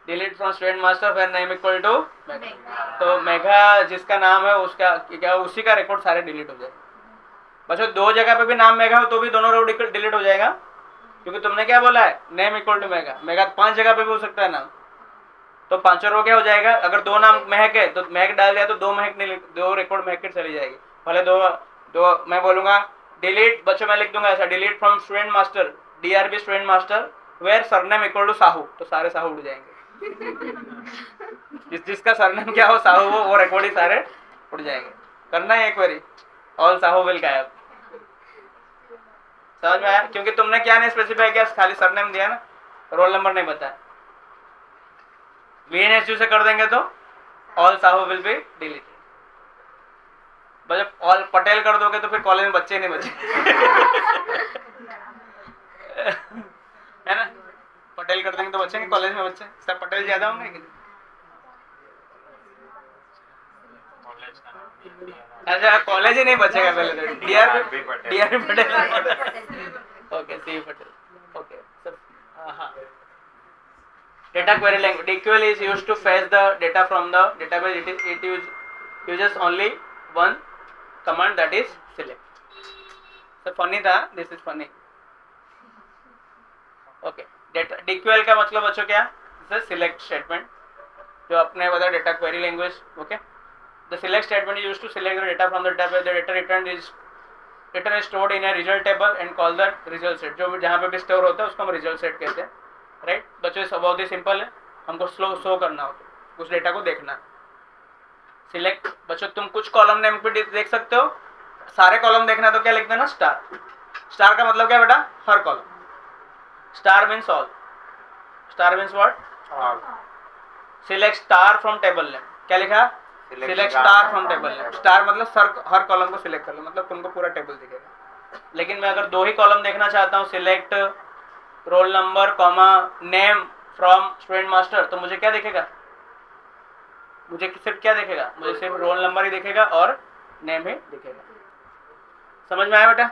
Speaker 2: Delete from student master where name equal to Megha, तो मेघा जिसका नाम है उसका क्या, उसी का रिकॉर्ड सारे डिलीट हो जाएगा। बच्चों 2 जगह पे भी नाम मेघा हो तो भी दोनों रो डिलीट हो जाएगा, क्योंकि तुमने क्या बोला है name equal to mega. Mega 5 जगह पे भी हो सकता है नाम, तो 5 रो क्या हो जाएगा, अगर 2 नाम महक है तो महक डाल दिया तो 2 महक नहीं, 2 रिकॉर्ड महक के चली जाएगी। भले दो मैं बोलूंगा डिलीट, बच्चों मैं लिख दूंगा ऐसा, delete from student master DRB student master where surname equal to Sahu, तो सारे साहू उड़ जाएंगे। जिसका सरनेम क्या हो साहू वो रिकॉर्ड ही सारे उड़ जाएंगे। करना है एक बारी, ऑल साहू विल गायब। समझ में आया, क्योंकि तुमने क्या नहीं स्पेसिफाई किया, खाली सरनेम दिया ना, रोल नंबर नहीं बताया। VNSU से कर देंगे तो all Sahu will be deleted. जब ऑल पटेल कर दोगे तो फिर कॉलेज में बच्चे नहीं बचे। है ना, पटेल कर देंगे तो बचेंगे कॉलेज में बच्चे, सब पटेल ज्यादा होंगे कि? अच्छा कॉलेज ही नहीं बचेगा पहले तो, DRB पटेल, ओके सी पटेल, ओके सब। हाँ data query language DQL is used to fetch the data from the database. It uses only one command, that is select. So funny था, this is funny. Okay, DQL का मतलब बच्चों क्या, this is select statement जो अपने बता data query language. Okay, the select statement is used to select the data from the database. The data return is stored in a result table and called the result set. जो जहाँ पे भी store होता है उसको हम result set कहते हैं, राइट। बच्चों सब बहुत ही सिंपल है, हमको शो करना हो तो उस डेटा को देखना। सिलेक्ट बच्चों तुम कुछ कॉलम नेम पे देख सकते हो, सारे कॉलम देखना तो क्या लिख देना स्टार। स्टार का मतलब क्या बेटा, हर column. Star means all. Star means what?
Speaker 1: All.
Speaker 2: Select star from table name. क्या लिखा? Select star from table name. Star मतलब हर कॉलम को सिलेक्ट कर लो, मतलब तुमको पूरा टेबल दिखेगा. लेकिन मैं अगर दो ही कॉलम देखना चाहता हूँ, select roll number comma name from student master, तो मुझे क्या दिखेगा? मुझे सिर्फ क्या दिखेगा? मुझे सिर्फ रोल नंबर ही दिखेगा और नेम ही दिखेगा. समझ में आया बेटा?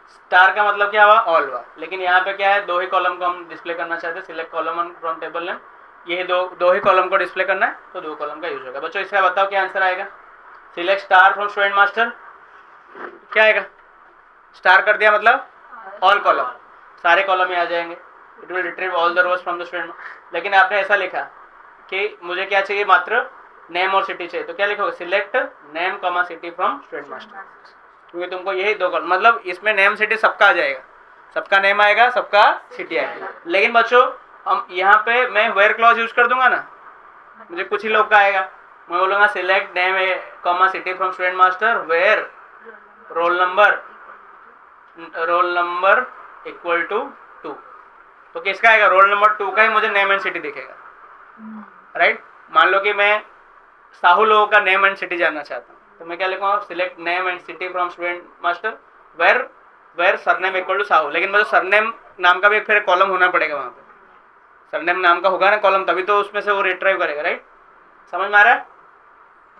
Speaker 2: स्टार का मतलब क्या हुआ? ऑल हुआ. लेकिन यहाँ पे क्या है, दो ही कॉलम को हम डिस्प्ले करना चाहते हैं. Select column from table name, ये दो ही कॉलम को डिस्प्ले करना है, तो दो कॉलम का यूज होगा. बच्चों इसका बताओ क्या आंसर आएगा? Select star from student master क्या आएगा? स्टार कर दिया मतलब ऑल कॉलम, सारे कॉलम ही आ जाएंगे. It will retrieve all the rows from the student. लेकिन आपने ऐसा लिखा कि मुझे क्या चाहिए? मात्र नेम और सिटी चाहिए, तो क्या लिखोगे? Select name comma city from student master, क्योंकि तुमको यही दो कॉलम, मतलब इसमें नेम सिटी सबका आ जाएगा, सबका नेम आएगा, सबका सिटी आएगा. लेकिन बच्चों हम यहाँ पे मैं वेयर क्लॉज यूज कर दूंगा ना, मुझे कुछ ही लोग का आएगा. मैं बोलूँगा select name comma city from student master where roll number equal to 2. तो किसका आएगा? रोल नंबर 2 का ही मुझे नेम एंड सिटी दिखेगा. राइट. मान लो कि मैं साहू लोगों का नेम एंड सिटी जानना चाहता हूँ, तो मैं क्या लिखूंगा? Select name and city from student master where surname equal to Sahu. लेकिन मुझे सरनेम नाम का भी फिर कॉलम होना पड़ेगा वहाँ पे. सरनेम नाम का होगा ना कॉलम, तभी तो उसमें से वो रिट्राइव करेगा. राइट. समझ में आ रहा है?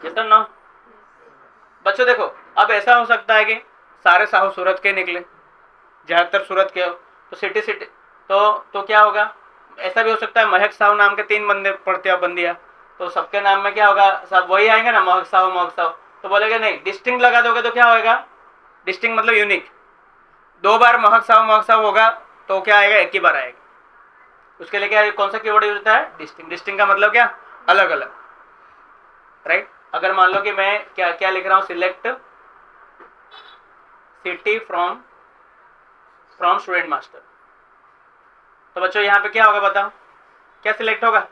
Speaker 2: यस और नो? बच्चों देखो, अब ऐसा हो सकता है कि सारे साहू सूरत के निकले, ज़्यादातर सूरत के हो, तो सिटी तो क्या होगा? ऐसा भी हो सकता है महक साहू नाम के 3 बंदे पढ़ते हैं बंदिया, तो सबके नाम में क्या होगा? सब वही आएंगे ना, महक साहू. तो बोलेगा नहीं, डिस्टिंक्ट लगा दोगे तो क्या होगा? डिस्टिंक्ट मतलब यूनिक. 2 बार महक साहू होगा तो क्या आएगा? एक ही बार आएगा. उसके लिए क्या, कौन सा कीवर्ड यूज होता है? डिस्टिंक्ट. डिस्टिंक्ट का मतलब क्या? अलग अलग. राइट. अगर मान लो कि मैं क्या लिख रहा हूँ? Select city from student master, तो बच्चों यहाँ पे क्या होगा बताओ? क्या सिलेक्ट होगा?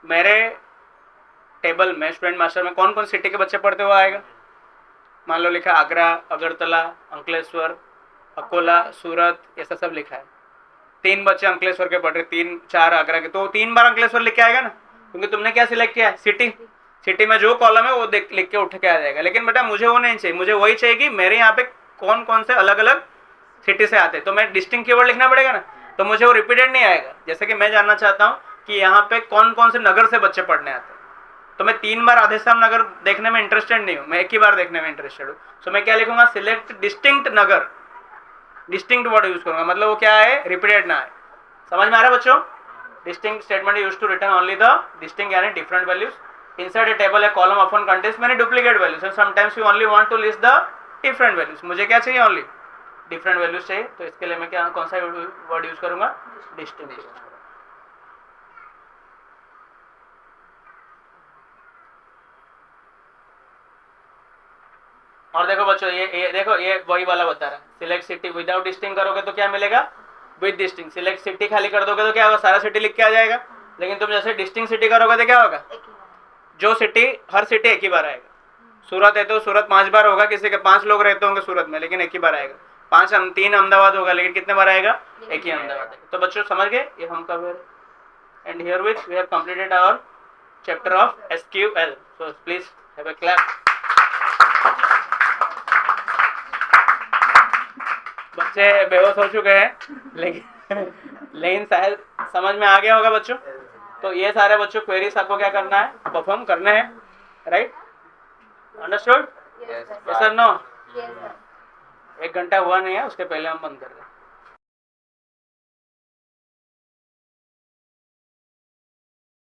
Speaker 2: मेरे टेबल में स्टूडेंट मास्टर में कौन कौन सिटी के बच्चे पढ़ते हुए आएगा? मान लो लिखा आगरा, अगरतला, अंकलेश्वर, अकोला, सूरत, ऐसा सब लिखा है. 3 बच्चे अंकलेश्वर के पढ़ रहे, 3-4 आगरा के, तो 3 बार अंकलेश्वर लिख के आएगा ना, क्योंकि तुमने क्या सिलेक्ट किया है? सिटी में जो कॉलम है वो लिख के उठ के आ जाएगा. लेकिन बेटा मुझे वो नहीं चाहिए, मुझे वही चाहिए कि मेरे यहाँ पे कौन कौन से अलग अलग सिटी से आते हैं, तो मैं डिस्टिंक्ट कीवर्ड लिखना पड़ेगा ना, तो मुझे वो रिपीटेड नहीं आएगा. जैसे कि मैं जानना चाहता हूँ कि यहाँ पे कौन कौन से नगर से बच्चे पढ़ने आते हैं, तो मैं 3 बार राधेश्याम नगर देखने में इंटरेस्टेड नहीं हूँ, मैं एक ही बार देखने में इंटरेस्टेड हूँ. तो मैं क्या लिखूंगा? सिलेक्ट डिस्टिंक्ट नगर. डिस्टिंक्ट वर्ड यूज करूंगा, मतलब वो क्या है? रिपीटेड ना है. समझ में आ रहा है बच्चों? Distinct statement use to return only the distinct यानी different values. Inside a table a column often contains many duplicate values and sometimes you only want to list the different values. मुझे क्या चाहिए? ओनली डिफरेंट वैल्यूज चाहिए, तो इसके लिए मैं क्या कौन सा वर्ड यूज करूंगा? डिस्टिंक्ट. और देखो बच्चों, ये देखो, ये वही वाला बता रहा है. सिलेक्ट सिटी विदाउट डिस्टिंक्ट करोगे तो क्या मिलेगा? With distinct. सिलेक्ट सिटी खाली कर दोगे तो क्या होगा? सारा सिटी लिख के आ जाएगा. लेकिन तुम जैसे डिस्टिंक्ट सिटी करोगे तो क्या होगा? जो सिटी, हर सिटी एक ही बार आएगा. सूरत है तो सूरत 5 बार होगा, किसी के 5 लोग रहते होंगे सूरत में, लेकिन एक ही बार आएगा. 3 अहमदाबाद होगा, लेकिन कितने बार आएगा? एक ही अहमदाबाद आएगा. तो बच्चों समझ गए? ये हम cover. And here which we have completed our chapter of SQL. So please have a clap. बच्चे बेहोश हो चुके हैं, लेकिन शायद समझ में आ गया होगा बच्चों. तो ये सारे बच्चों क्वेरीज आपको क्या करना है? परफॉर्म करने हैं. Right. Understood? Yes sir? No? 1 घंटा हुआ नहीं है, उसके पहले हम बंद कर दें.